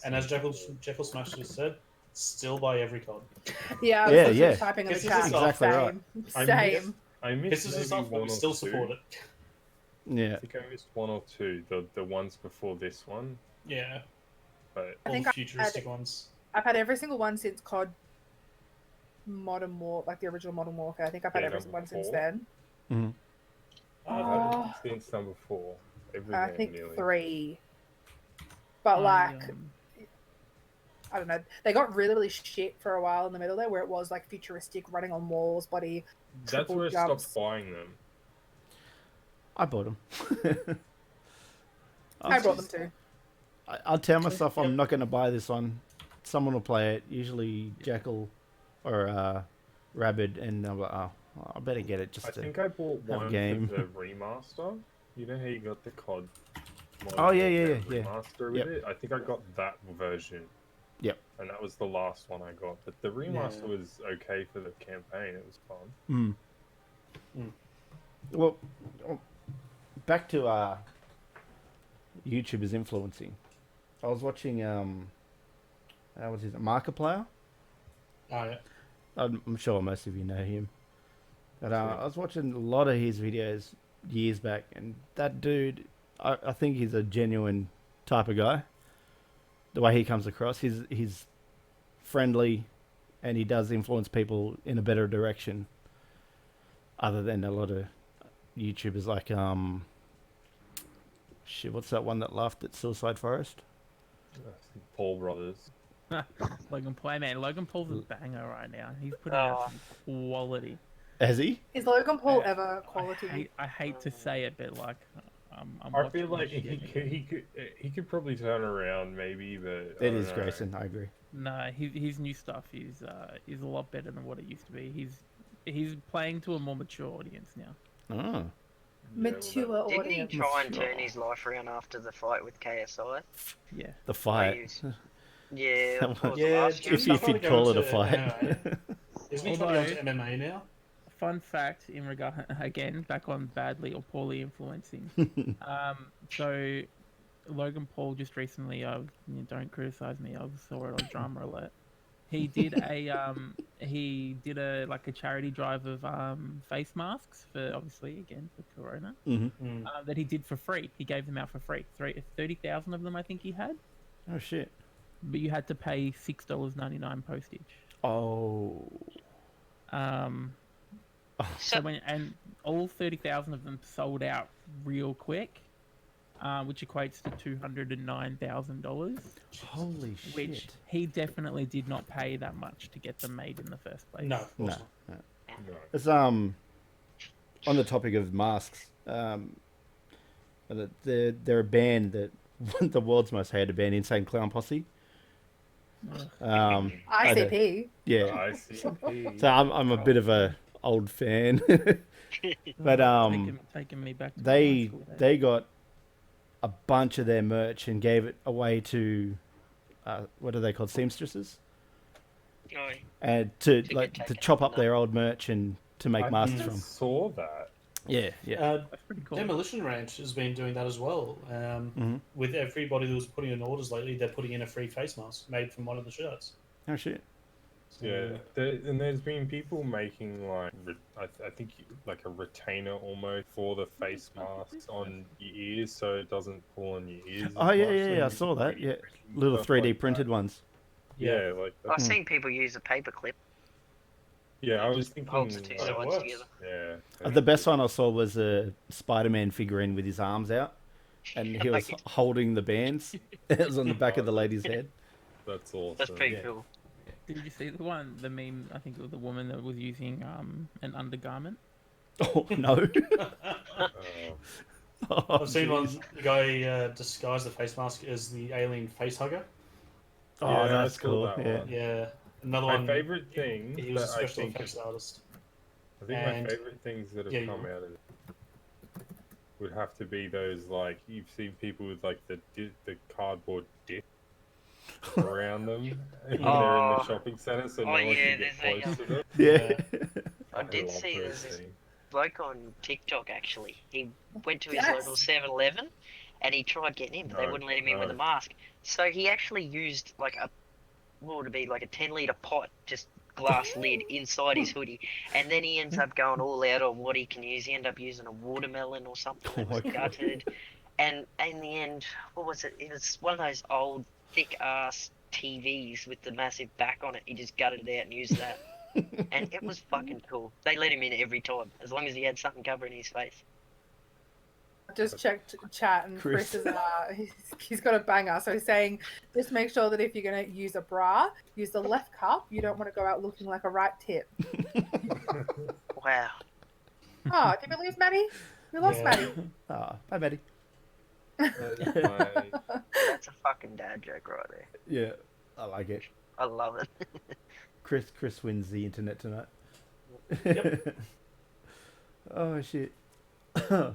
And as Jekyll Smash just said, still buy every COD. Yeah, I was Yeah, literally yeah. typing in the This is chat. exactly right. Same. I missed This is maybe stuff, but one we or still two. support it. Yeah. I think I missed one or two, the ones before this one, Yeah, but I all think the I futuristic had- ones. I've had every single one since COD Modern War, like the original Modern Warfare. I think I've had Yeah, every number one since 4. then. I've had it since number 4. Every I game think nearly. 3. But like, I don't know. They got really, really shit for a while in the middle there, where it was like futuristic, running on walls, bloody. That's triple where I jumps. stopped buying them. I bought them. I brought them too. I'll tell myself I'm not going to buy this one. Someone will play it. Usually Jackal or Rabid, and I'm like, oh, I better get it just I to think I bought have a one game. for the remaster. You know how you got the COD Oh, yeah, remaster with Yep. it? I think I got that version. Yep. And that was the last one I got. But the remaster was okay for the campaign. It was fun. Well, back to YouTubers influencing. I was watching what's his Markiplier. Oh, yeah. I'm sure most of you know him. But I was watching a lot of his videos years back, and that dude, I think he's a genuine type of guy. The way he comes across, he's friendly, and he does influence people in a better direction. Other than a lot of YouTubers like what's that one that laughed at Suicide Forest? Paul Brothers. Logan Paul, man. Logan Paul's a banger right now. He's putting out some quality. Has he? Is Logan Paul ever quality? I hate to say it, but like, I'm I feel watching like his shit. he could probably turn around maybe, but It is Grayson. I agree. No, his new stuff is a lot better than what it used to be. He's playing to a more mature audience now. Oh. Mature Didn't he audience. try and turn his life around after the fight with KSI? Yeah. The fight. Yeah, That what was was- it, Yeah, last year? If you could call it a fight. Isn't he trying to go to MMA now? Fun fact in regard again back on badly or poorly influencing. So Logan Paul just recently, don't criticize me. I saw it on Drama Alert. He did a like a charity drive of face masks for obviously again for Corona that he did for free. He gave them out for free. 30,000 of them I think he had. Oh shit. But you had to pay $6.99 postage. Oh. So and all 30,000 of them sold out real quick, which equates to $209,000. Holy shit. Which he definitely did not pay that much to get them made in the first place. No, of course No. not. No. It's on the topic of masks. They're a band that the world's most hated band, Insane Clown Posse. ICP. Yeah. ICP. So I'm a bit of a old fan, but taking me back to high they school days. they got a bunch of their merch and gave it away to what are they called, seamstresses, Oh, and to get taken chop up up their old merch and to make masks I from. saw that. Yeah. That's pretty cool. Demolition Ranch has been doing that as well. With everybody who was putting in orders lately, they're putting in a free face mask made from one of the shirts. Oh shit. Yeah, and there's been people making like I think like a retainer almost for the face masks on your ears, so it doesn't pull on your ears. Oh as yeah, much, yeah, so I you saw can that. print Yeah, and little stuff 3D like printed that. ones. Yeah, like that. I've seen people use a paperclip. Yeah, I was thinking. Holds the two Oh, it sides works. together. Yeah. The best one I saw was a Spider-Man figurine with his arms out, and he was holding the bands. It was on the back of the lady's head. That's awesome. That's pretty cool. Did you see the meme? I think it was the woman that was using an undergarment. Oh no! Oh, I've seen one guy disguise the face mask as the alien face hugger. Oh, Yeah, I that's saw cool. that Yeah. one. Yeah, another My one. favorite thing He was a that I special think effects artist. I think And- my favorite things that have Yeah, come out of it would have to be those, like, you've seen people with like the cardboard dip around them when they're in the shopping centre, so no one can get there's close to them. Yeah. I did love see those there's this things. bloke on TikTok actually. He went to his Yes. local 7-Eleven and he tried getting in, but they No, wouldn't let him in with a no. mask. So he actually used like what would it be, like a 10-litre pot, just glass lid inside his hoodie, and then he ends up going all out on what he can use. He ended up using a watermelon or something that was gutted, and in the end, what was it? It was one of those old thick ass TVs with the massive back on it. He just gutted it out and used that. And it was fucking cool. They let him in every time, as long as he had something covering his face. Just checked chat and Chris. Chris is he's got a banger. So he's saying just make sure that if you're gonna use a bra, use the left cup. You don't want to go out looking like a right tip. Wow. Oh, did we lose Maddie? We lost Yeah. Maddie. Ah, hi, Maddie. That's a fucking dad joke right there. Yeah, I like it. I love it. Chris wins the internet tonight. Yep. Oh shit. The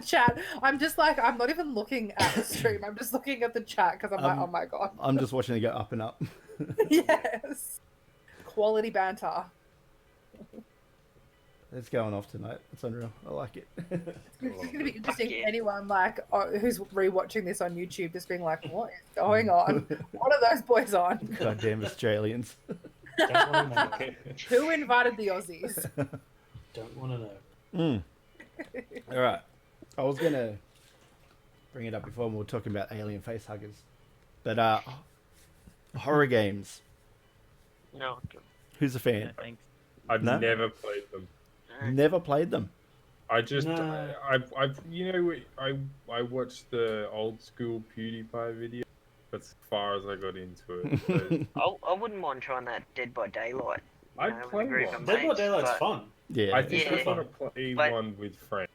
chat. I'm just like, I'm not even looking at the stream. I'm just looking at the chat because I'm like, oh my god. I'm just watching it go up and up. Yes. Quality banter. It's going off tonight. It's unreal. I like it. It's going to be interesting. yeah. Anyone like who's rewatching this on YouTube, just being like, "What is going on? What are those boys on? Goddamn Australians. Don't want to know. Who invited the Aussies?" Don't want to know. All right. I was gonna bring it up before when we were talking about alien face huggers, but horror games. No. Who's a fan? Thanks. I've No? never played them. Never played them. I just, No. I've, you know, I watched the old school PewDiePie video. That's as far as I got into it. So I wouldn't mind trying that Dead by Daylight. I'd with a play group one. of Dead by mates, Daylight's but- fun. Yeah. I think Yeah. I want to play But- one with friends.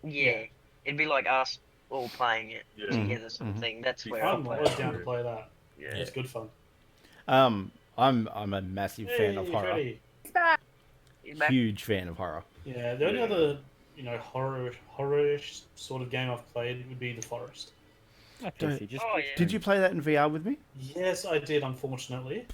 Yeah, it'd be like us all playing it Yeah. together, sort of thing. That's where I'm I'll play always it. down to play that. Yeah. It's good fun. I'm a massive fan of horror. Freddie. It's back. You're back. Huge fan of horror. Yeah, the only Yeah. other, horror-ish sort of game I've played would be The Forest. PC, just Oh, yeah. Did you play that in VR with me? Yes, I did, unfortunately.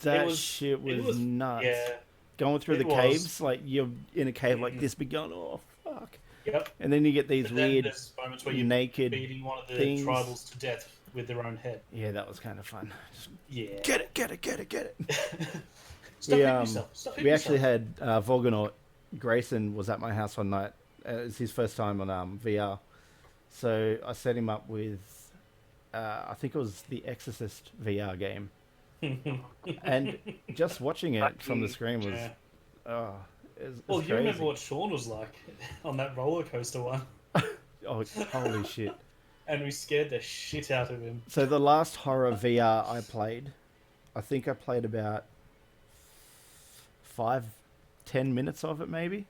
That was- shit it was, was- nuts. Yeah, Going through it the was. caves, like you're in a cave like Mhm. this, but going, oh fuck. yep. And then you get these But then weird there's moments where you're naked. beating one of the things. tribals to death with their own head. Yeah, that was kind of fun. Just Yeah. get it. Stop We, hitting yourself. Stop hitting We actually yourself. had Vogonaut Grayson was at my house one night. It's his first time on VR, so I set him up with I think it was the Exorcist VR game, and just watching it from the screen was Yeah. it was Well, you crazy. remember what Sean was like on that roller coaster one, Oh, holy shit! and we scared the shit out of him. So the last horror VR I played, I think I played about 5-10 minutes of it maybe,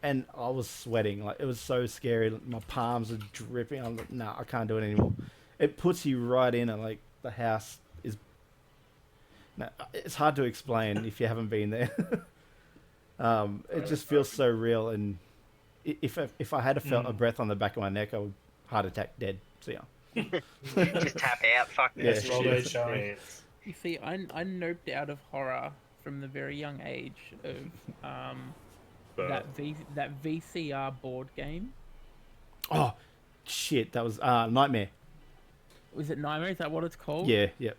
and I was sweating. Like, it was so scary. My palms are dripping. I'm like, nah, I can't do it anymore. It puts you right in it. Like, the house is. No, it's hard to explain if you haven't been there. It just feels so real, and if I had felt a breath on the back of my neck, I would heart attack dead. So yeah. Just tap out. Fuck Yeah, this. It's old age showing. You see, I noped out of horror from the very young age of But that VCR board game. Oh, shit! That was Nightmare. Was it Nightmare? Is that what it's called? Yeah, yeah.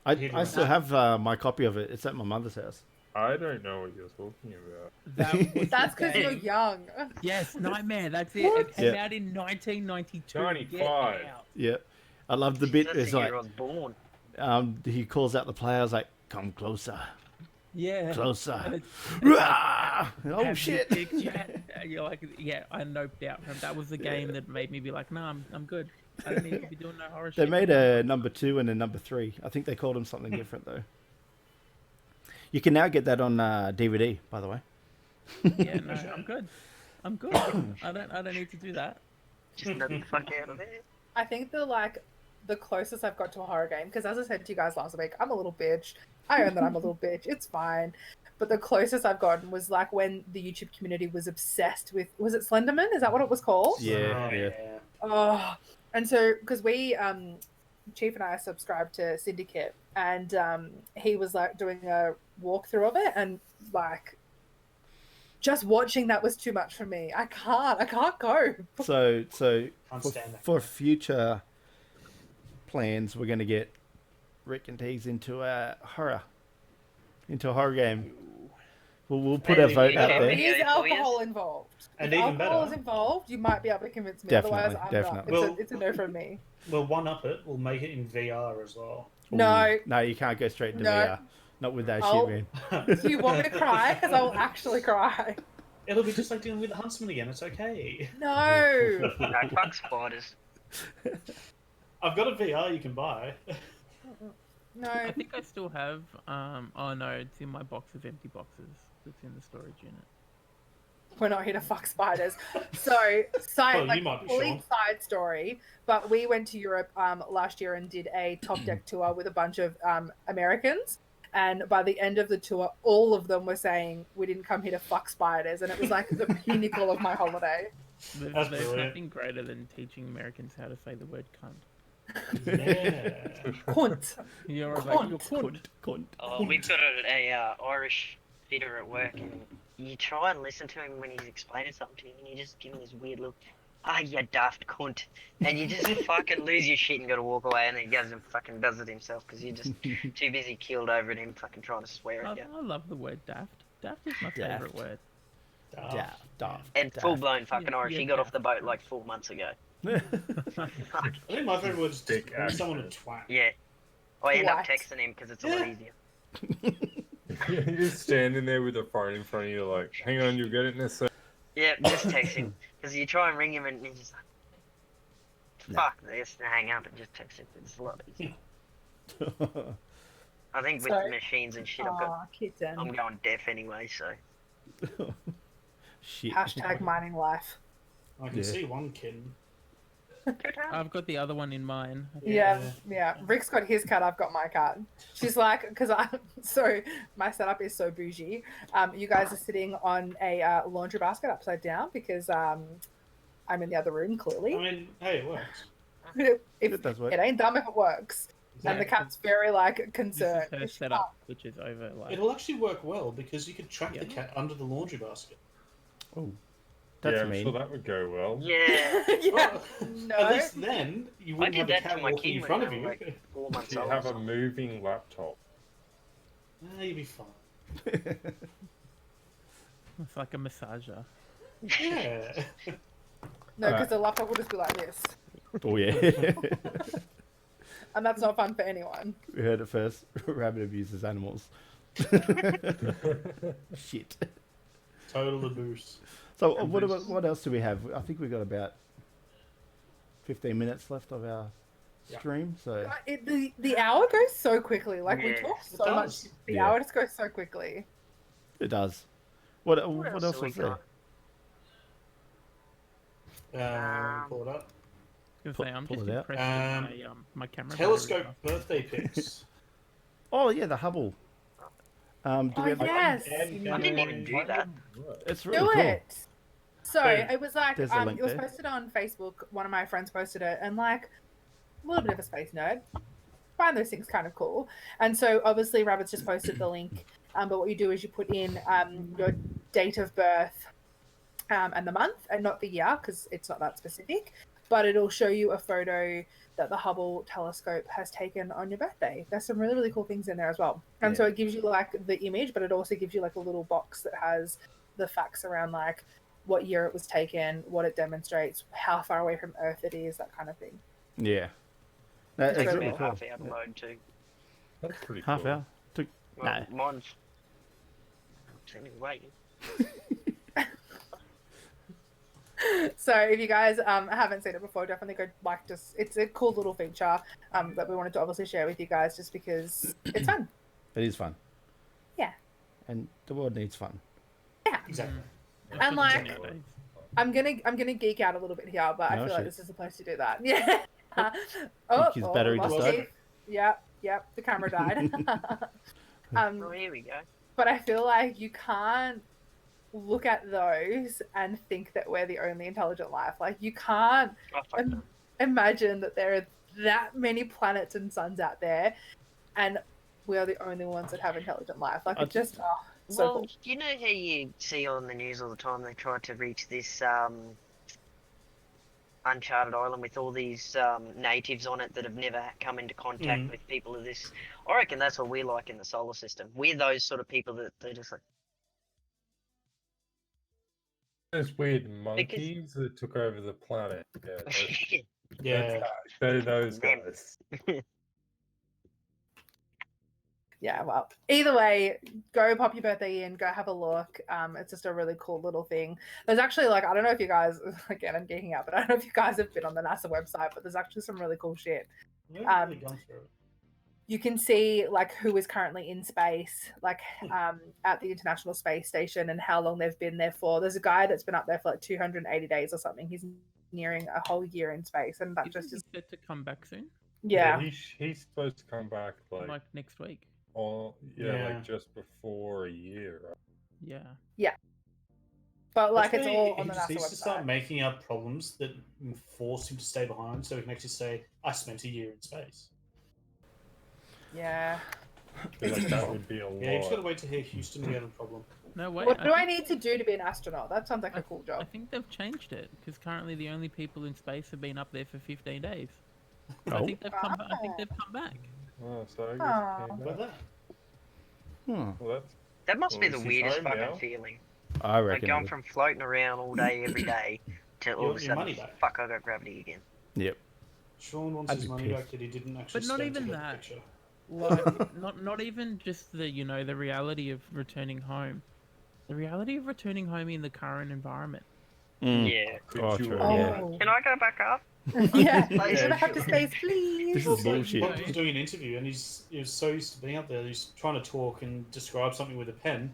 Hidden I still have my copy of it. It's at my mother's house. I don't know what you're talking about. That was That's the because you're game. young. Yes, Nightmare. That's it. It came Yeah. out in 1992. 95. Get out. Yeah, I love the bit. That's It's the like year I was born. he calls out the players like, "Come closer, Yeah. closer." And Rah! Oh have shit! you picked yet? You're like, yeah, I noped out from that. Was the game that made me be like, nah, I'm good. I don't need to be doing no horror They shit. made a number 2 and a number 3. I think they called them something different though. You can now get that on DVD, by the way. Yeah, no, I'm good. I'm good. I don't need to do that. Just nut the fuck out of there. I think the closest I've got to a horror game, because as I said to you guys last week, I'm a little bitch. I own that I'm a little bitch. It's fine. But the closest I've gotten was like when the YouTube community was obsessed with, was it Slenderman? Is that what it was called? Yeah, Oh, yeah. Oh, and so because we, Chief and I are subscribed to Syndicate, and he was like doing a walkthrough of it, and like just watching that was too much for me. I can't go. So Can't for, stand that. for future plans, we're going to get Rick and Teagues into a horror game. We'll put our vote out Yeah. there. Is Yeah, alcohol involved? And if even alcohol better- is involved, you might be able to convince me. Definitely, Otherwise, I'm definitely. not. Well- It's a no from me. We'll one up it. We'll make it in VR as well. No. Ooh. No, you can't go straight to No. VR. Not with that Oh. shit, man. Do you want me to cry? Because I will actually cry. It'll be just like dealing with the Huntsman again. It's okay. No. No, fuck spiders. I've got a VR you can buy. No. I think I still have. Oh no, it's in my box of empty boxes. It's in the storage unit. We're not here to fuck spiders. So, Well, you might be, Sean. side story, but we went to Europe last year and did a top deck tour with a bunch of Americans. And by the end of the tour, all of them were saying, we didn't come here to fuck spiders. And it was like the pinnacle of my holiday. There's nothing greater than teaching Americans how to say the word cunt. Yeah. Cunt. You're like, you're cunt. Oh, we've got a Irish fitter at work, and you try and listen to him when he's explaining something to you, and you just give him this weird look. Ah, you daft cunt. And you just fucking lose your shit and got to walk away, and then he goes and fucking does it himself because you're just too busy keeled over at him fucking trying to swear at you. I love the word daft. Daft is my favourite word. Daft. And full-blown fucking Irish. yeah, He got off daft. the boat like 4 months ago. I think my favourite word is Dick calling someone a accent. twat. Yeah. I end up What? texting him because it's a lot easier. You're just standing there with a phone in front of you, like, hang on, you'll get it in a sec. Yeah, just text him. Because you try and ring him and he's just like, fuck this, and hang up and just text him. It's a lot easier. I think with So- machines and shit, I'm Kitten. going deaf anyway, so. Shit. Hashtag mining life. I can see one kitten. I've got the other one in mine. Yeah. Rick's got his cat, I've got my cat. She's like, so my setup is so bougie. You guys are sitting on a laundry basket upside down because I'm in the other room, clearly. I mean, hey, it works. It does work. ain't dumb if it works. And the cat's very like This concerned. is her setup, which is over like. It'll actually work well because you could trap Yeah. the cat under the laundry basket. Oh, that's yeah, I'm mean. sure that would go well. Yeah. Yeah. Well, No. At least then you I wouldn't did have a that to cat my walking kid in when front they of were you. like 4 months You old. have a moving laptop. You'd be fine. It's like a massager. Yeah. No, because Alright. the laptop will just be like this. Oh yeah. And that's not fun for anyone. We heard it first. Rabbit abuses animals. Shit. Total abuse. So what else do we have? I think we've got about 15 minutes left of our Yeah. stream. So The hour goes so quickly. Like we Yeah, talk it so much. does. The Yeah. hour just goes so quickly. it does. What else else have we was there? got? Pull it up. I was Pull- gonna say, I'm pull just it out. impressed with my camera. Telescope battery birthday pics. Oh yeah, the Hubble. Do Oh, we have yes. I didn't even do that. It's really Do cool. it. So Boom. it was like There's a link it was there. posted on Facebook. One of my friends posted it, and like a little bit of a space nerd. Find those things kind of cool. And so obviously Rabbit's just posted the link. But what you do is you put in your date of birth and the month, and not the year because it's not that specific. But it'll show you a photo that the Hubble telescope has taken on your birthday. There's some really, really cool things in there as well. And so Yeah. it gives you like the image, but it also gives you like a little box that has the facts around like what year it was taken, what it demonstrates, how far away from Earth it is, that kind of thing. Yeah. That, It takes it's me really cool. half hour to load too. That's pretty Half cool. hour. Took Well, no. mine's sitting waiting. So if you guys haven't seen it before, definitely go like just it's a cool little feature that we wanted to obviously share with you guys just because it's fun. It is fun. Yeah. And the world needs fun. Exactly. And like nowadays. I'm gonna geek out a little bit here, but I No feel like shit. this is the place to do that. Yeah. His battery lost just died. Keith. Yep, the camera died. Oh, here we go. But I feel like you can't look at those and think that we're the only intelligent life. Like you can't Oh, fuck no. imagine that there are that many planets and suns out there, and we are the only ones that have intelligent life. Like it just so Well, cool. you know how you see on the news all the time they try to reach this uncharted island with all these natives on it that have never come into contact with people of this. I reckon that's what we're like in the solar system. We're those sort of people that they're just like, Those weird monkeys that took over the planet. Yeah, those, Yeah. they're those Them. guys. Yeah, well, either way, go pop your birthday in, go have a look. It's just a really cool little thing. There's actually like I don't know if you guys again I'm geeking out, but I don't know if you guys have been on the NASA website, but there's actually some really cool shit. I've really gone through it. you can see like who is currently in space, like at the International Space Station, and how long they've been there for. There's a guy that's been up there for like 280 days or something. He's nearing a whole year in space, and that just Isn't is he set to come back soon? yeah. He's supposed to come back Like next week. like just before a year. Right? Yeah. But like it's Hopefully all on he the just NASA needs to start website. making up problems that force him to stay behind, so he can actually say, "I spent a year in space." Yeah. I feel like that would be a lot. Yeah, you just gotta wait to hear Houston we have a problem. No, wait. What do I need to do to be an astronaut? That sounds like a cool I job. think they've changed it because currently the only people in space have been up there for 15 days. Oh. I think they've come. I think they've come back. Oh, so I guess Aw. he came About back. that. Well, that's That must be Well, the is he weirdest home fucking now? feeling. I Like reckon. going from floating around all day, every day, to all of a Your money sudden, back. fuck, I got gravity again. Yep. Sean wants I'd his be money pissed. back that he didn't actually But not spend to even get the that. picture. Like, not even just the the reality of returning home. The reality of returning home in the current environment. Mm. Yeah. could Oh, you true, imagine? Oh. Can I go back up? Yeah. Like, Let's Yeah, go back to sure. space, please. This is Also, bullshit. Bob was doing an interview, and he was so used to being up there. He's trying to talk and describe something with a pen,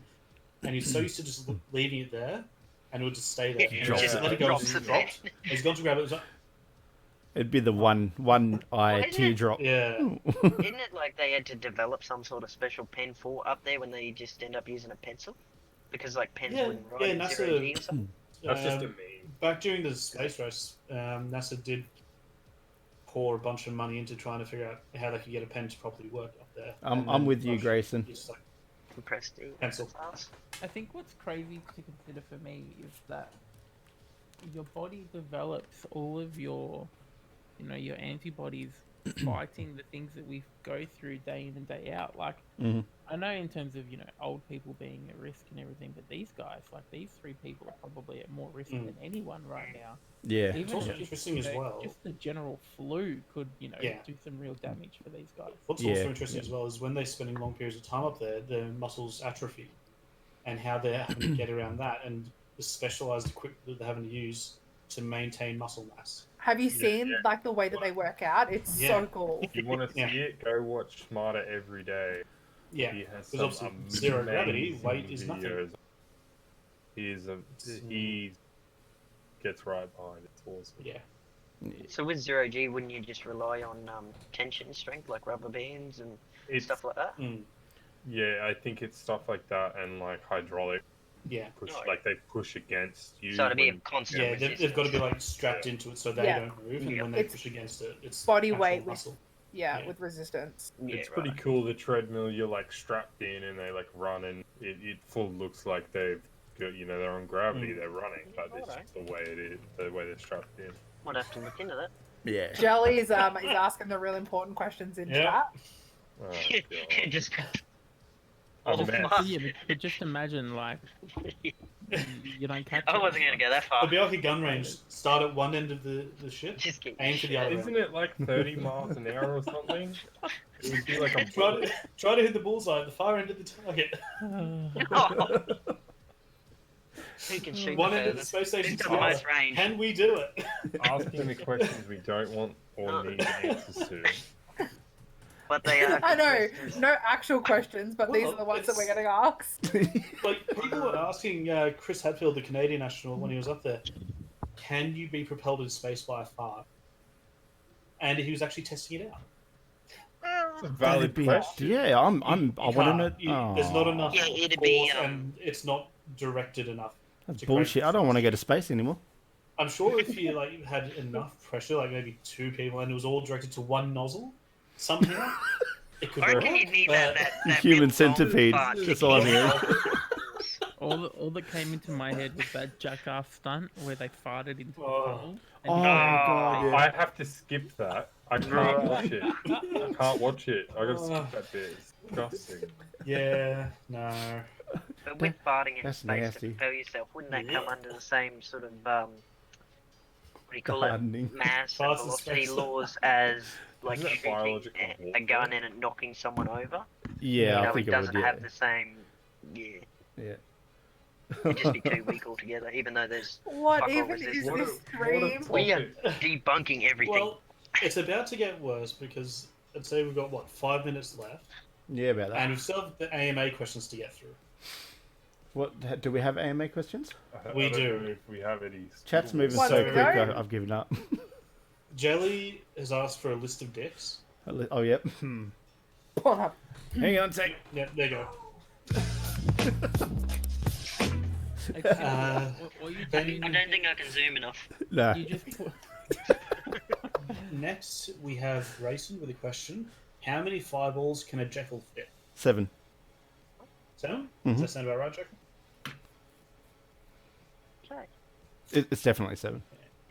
and he's so used to just leaving it there, and it would just stay there. And Drops just it. let it go. Drops And it dropped. And he's gone to grab it. It was like, It'd be the one eye isn't it- teardrop. yeah. Isn't it like they had to develop some sort of special pen for up there when they just end up using a pencil? Because like pens Yeah, wouldn't write yeah, in NASA- 0G or something? That's just a Um, meme. Back during the space race, NASA did pour a bunch of money into trying to figure out how they could get a pen to properly work up there. I'm And I'm then with you, Russia Grayson. just, like, Compressed ink. Pencil. I think what's crazy to consider for me is that your body develops all of your, your antibodies fighting the things that we go through day in and day out. Like, Mhm. I know in terms of, old people being at risk and everything, but these guys, like these three people are probably at more risk than anyone right now. Yeah. It's also interesting as well. Just the general flu could, Yeah. do some real damage for these guys. What's Yeah, also interesting as well is when they're spending long periods of time up there, their muscles atrophy, and how they're having to get around that, and the specialized equipment that they're having to use to maintain muscle mass. Have you seen yeah. like the way that they work out? It's Yeah. so cool. If you want to see Yeah. it, go watch Smarter Every Day. Yeah, He has because some obviously zero gravity, amazing weight is nothing. videos. He gets right behind it. It's awesome. Yeah. So with 0G, wouldn't you just rely on tension strength, like rubber bands and It's, stuff like that? Mm. yeah, I think it's stuff like that and like hydraulic Yeah. push, Oh, like they push against you. So it'd be a when- constant Yeah, they've got to be like strapped into it so they Yeah. don't move, and Yeah. when they It's push against it, it's body actual weight with- muscle. Yeah, Yeah. with resistance. Yeah, It's pretty right. cool. The treadmill, you're like strapped in and they like run, and it full looks like they've got, they're on gravity, Mm. they're running, but it's just the way it is, the way they're strapped in. Might have to look into that. Yeah. Jelly is asking the real important questions in Yeah. chat. Oh, God. Just I'm Oh, mad. fuck. Yeah, but just imagine, like, you don't catch I it. wasn't gonna go that It'd far. be like a gun range. Start at one end of the ship, Just get aim for the other Isn't end. it like 30 miles an hour or something? It would be like a Try to hit the bullseye at the far end of the target. Oh. Who can shoot One the end of the furthest? space station Who's to got the the other. most range? Can we do it? asking the questions we don't want or need answers to. But they are. I good know, questions. no actual questions, but these Well, are the ones that we're it's- getting asked. Like people were asking Chris Hadfield, the Canadian astronaut, when he was up there, can you be propelled in space by a fart? And he was actually testing it out. It's a valid question. Yeah, I want to know. There's not enough Yeah, it'd be, force, and it's not directed enough. That's to create bullshit. I don't want to go to space anymore. I'm sure if you had enough pressure, like maybe two people, and it was all directed to one nozzle, somehow it could I work. reckon you need But that Human real centipede, long fart to that's all I'm keep hearing. it All that came into my head was that jackass stunt where they farted into the Oh. hole. Oh, and God, yeah. I have to skip that. I can't watch it. I can't watch it. I gotta skip that bit. It's disgusting. yeah, no. But with farting in That's space nasty. to propel yourself, wouldn't that come Yeah. under the same sort of what do you call Gardening. it, mass Farts and in velocity space. laws as like Isn't that shooting biological a warfare? gun and it knocking someone over? Yeah, you know, I think it it doesn't would. Yeah. have the same. Yeah, Yeah. it'd just be too weak altogether. Even though there's What Fuck all even is resistance. this stream? we are debunking everything. Well, it's about to get worse because let's say we've got what 5 minutes left, Yeah, about that. and we've still have the AMA questions to get through. What do we have AMA questions? We I don't do. know if we have any. Chat's moving What, so we quick. don't? I've given up. Jelly has asked for a list of decks. Oh, yep. Pornhub. Hang on a sec. Yep, there you go. Or you then- doing- I don't think I can zoom enough. No. You just put, Next, we have Grayson with a question. How many fireballs can a jackal fit? 7. 7? Mhm. Does that sound about right, Jackal? Okay. It's definitely 7.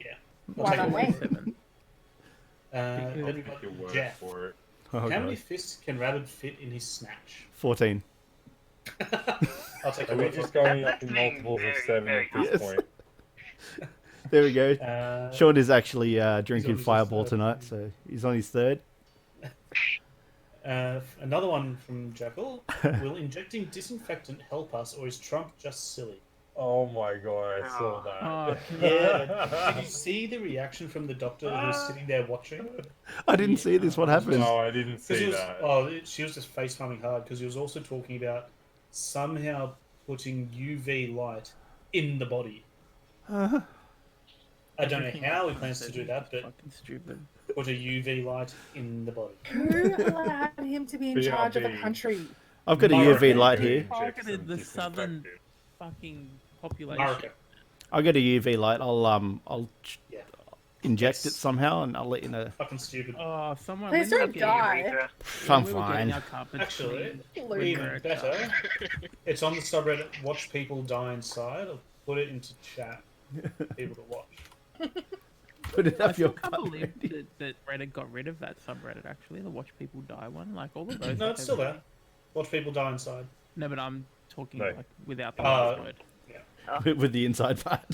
Yeah. Why take not your word me? for it. 7. Then I'll we've take got your word Jeff. for it. Oh, How God. many fists can Rabbit fit in his snatch? 14. I'll take Are your we word just for it. going up in That's being multiples of very, 7 very at this Yes. point? There we go. Sean is actually on drinking his Fireball third. tonight, so he's on his 3rd. Another one from Jackal. Will injecting disinfectant help us, or is Trump just silly? Oh my god, I saw Oh. that. Oh, Yeah. Did you see the reaction from the doctor who was sitting there watching? I didn't see this. What happened? No, I didn't 'Cause he see was, that. she was just face palming hard because he was also talking about somehow putting UV light in the body. I don't know how he plans to do that, but fucking stupid. put a UV light in the body. Who allowed him to be in charge of a BRB. country? I've got a America. UV light here. Targeted the southern fucking population. America. I've got a UV light. I'll Yeah. inject it Yes. somehow, and I'll let you know. Fucking stupid. Oh, someone. Please when we were don't getting- die. Urethra. I'm when we were getting fine. our carpets Actually, cleaned, even America. better, it's on the subreddit Watch People Die Inside. I'll put it into chat for people to watch. Put it I up your still can't butt. believe that Reddit got rid of that subreddit. Actually, the Watch People Die one. Like all of those. No, that it's still they- there. Watch People Die Inside. No, but I'm talking No. like without the Uh, last word. with the inside part.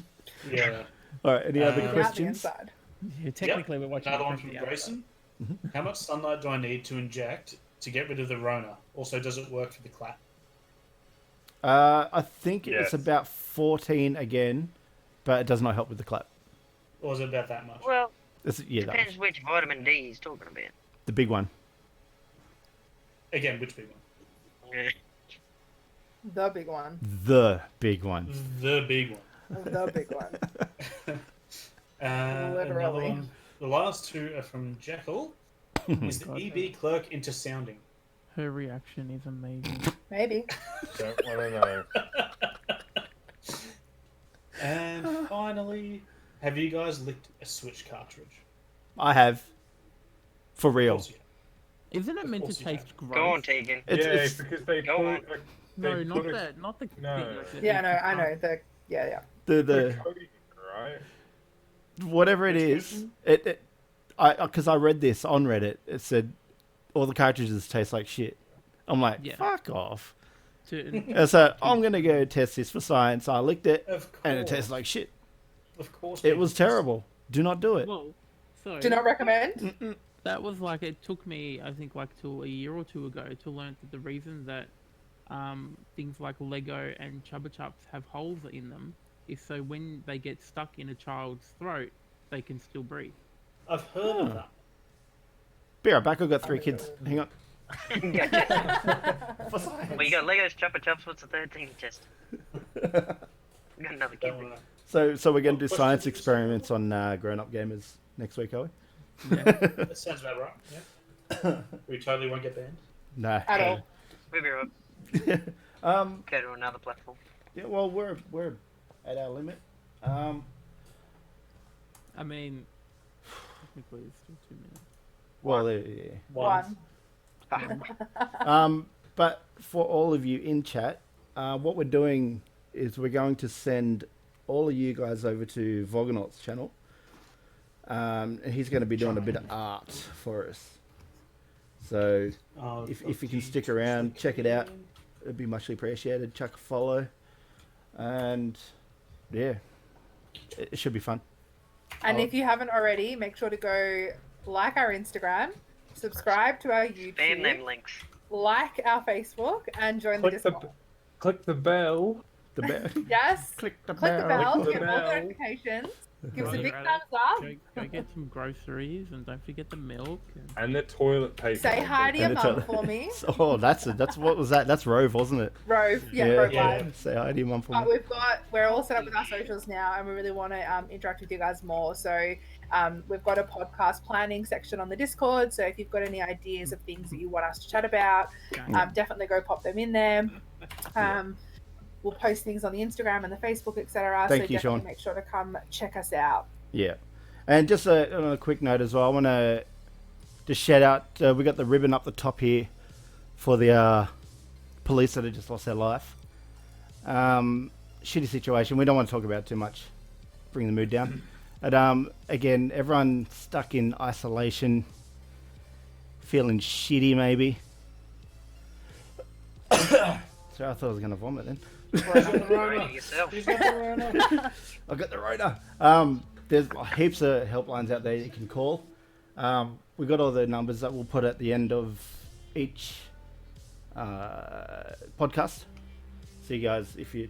Yeah. All right. Any other Without Without the questions? inside. Yeah, technically, we're watching Another it one from from the outside. Grayson. How much sunlight do I need to inject to get rid of the Rona? Also, does it work for the clap? I think Yes. it's about 14 again, but it does not help with the clap. Or is it about that much? Well, Yeah, that depends one. which vitamin D he's talking about. The big one. Again, which big one? Yeah. The big one. The big one. The big one. The big one. Another Literally. one. The last two are from Jackal. Is the God, EB clerk into sounding? Her reaction is amazing. Maybe. Don't want to know. And finally, have you guys licked a Switch cartridge? I have. For Of real. course you have. Isn't it meant to course you taste gross? Go on, Tegan. It's because they Go put. on. Like, No, they not put a- that. Not the. No. the Yeah, no, I know. Yeah. the put a coating in it, right? whatever it is. Because I read this on Reddit. It said all the cartridges taste like shit. I'm like, Yeah. fuck off. To, And so I'm gonna go test this for science. I licked it, Of course. and it tastes like shit. Of course. It was terrible. Do not do it. well, so Do not recommend. that was like it took me, I think, like till a year or two ago to learn that the reason that things like Lego and Chubba Chups have holes in them is so when they get stuck in a child's throat, they can still breathe. I've heard of that. Be right back. I've got 3 kids. Hang on. Well, you got Legos, Chopper Chops. What's the third thing you test? We got another kid. Don't wanna- So we're gonna do What science questions? experiments on grown-up gamers next week, are we? That sounds about right. Yeah. We totally won't get banned. No. At all. We'll be right. Um. Go to another platform. Yeah. Well, we're at our limit. I mean, technically it's still 2 minutes. Well, yeah. One. But for all of you in chat, what we're doing is we're going to send all of you guys over to Voganaut's channel. And he's going to be doing a bit of art for us. So Oh, if you can stick around, check it out. It'd be muchly appreciated. Chuck a follow. And yeah, it should be fun. And Oh. if you haven't already, make sure to go like our Instagram, subscribe to our Spam them YouTube, links. like our Facebook, and join the Click the Discord. click the bell the bell. Yes. Click the Click the bell. bell, Click the get all bell. notifications. Give us a While big you're at thumbs up. Go get some groceries and don't forget the milk. And the toilet paper. Say hi to your And the mum toilet- for me. Oh, that's what was that? That's Rove, wasn't it? Rove, Rove Yeah. Live. Say hi to your mum for But me. we're all set up with our socials now, and we really want to interact with you guys more. So we've got a podcast planning section on the Discord. So if you've got any ideas of things that you want us to chat about, definitely go pop them in there. We'll post things on the Instagram and the Facebook, etc. So Thank you, definitely Sean. make sure to come check us out. Yeah. And just on a quick note as well, I want to just shout out, we got the ribbon up the top here for the police that have just lost their life. Shitty situation. We don't want to talk about it too much. Bring the mood down. But again, everyone stuck in isolation, feeling shitty maybe. Sorry, I thought I was going to vomit then. Yourself. He's got the Rona. I got the Rona. There's heaps of helplines out there you can call. We got all the numbers that we'll put at the end of each podcast. So you guys, if you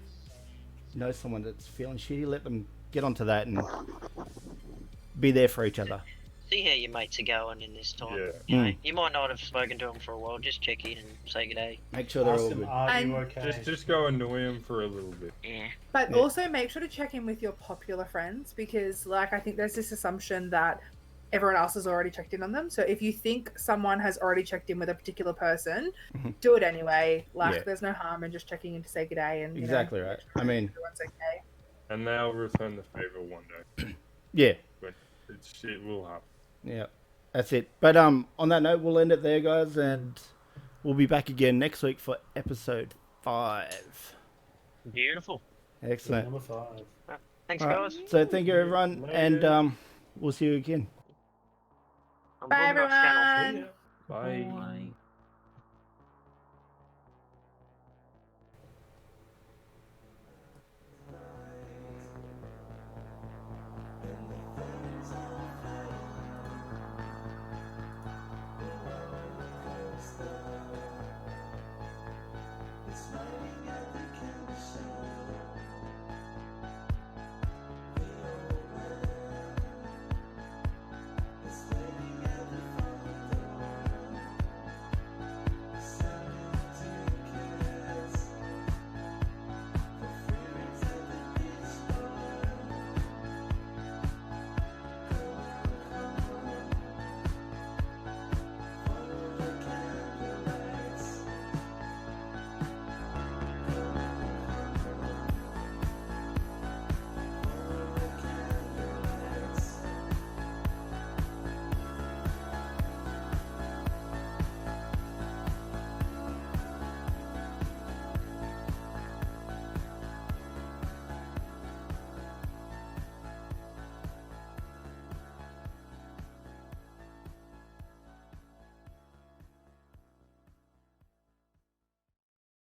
know someone that's feeling shitty, let them get onto that and be there for each other. See how your mates are going in this time. Yeah. You know, you might not have spoken to them for a while. Just check in and say good day. Make sure they're Ask all them, good. are you And- okay? Just go annoy him for a little bit. Yeah. But Yeah. also make sure to check in with your popular friends because, like, I think there's this assumption that everyone else has already checked in on them. So if you think someone has already checked in with a particular person, do it anyway. Like, Yeah. there's no harm in just checking in to say good day and Exactly right. I mean, everyone's okay. And they'll return the favor one day. yeah, But it will happen. yeah, that's it. But on that note, we'll end it there, guys, and we'll be back again next week for episode 5. Beautiful. Excellent. Number 5. Thanks, All right. guys. So thank you, everyone, and we'll see you again. I'm Bye, Bulldogs channel. everyone. Bye. Bye.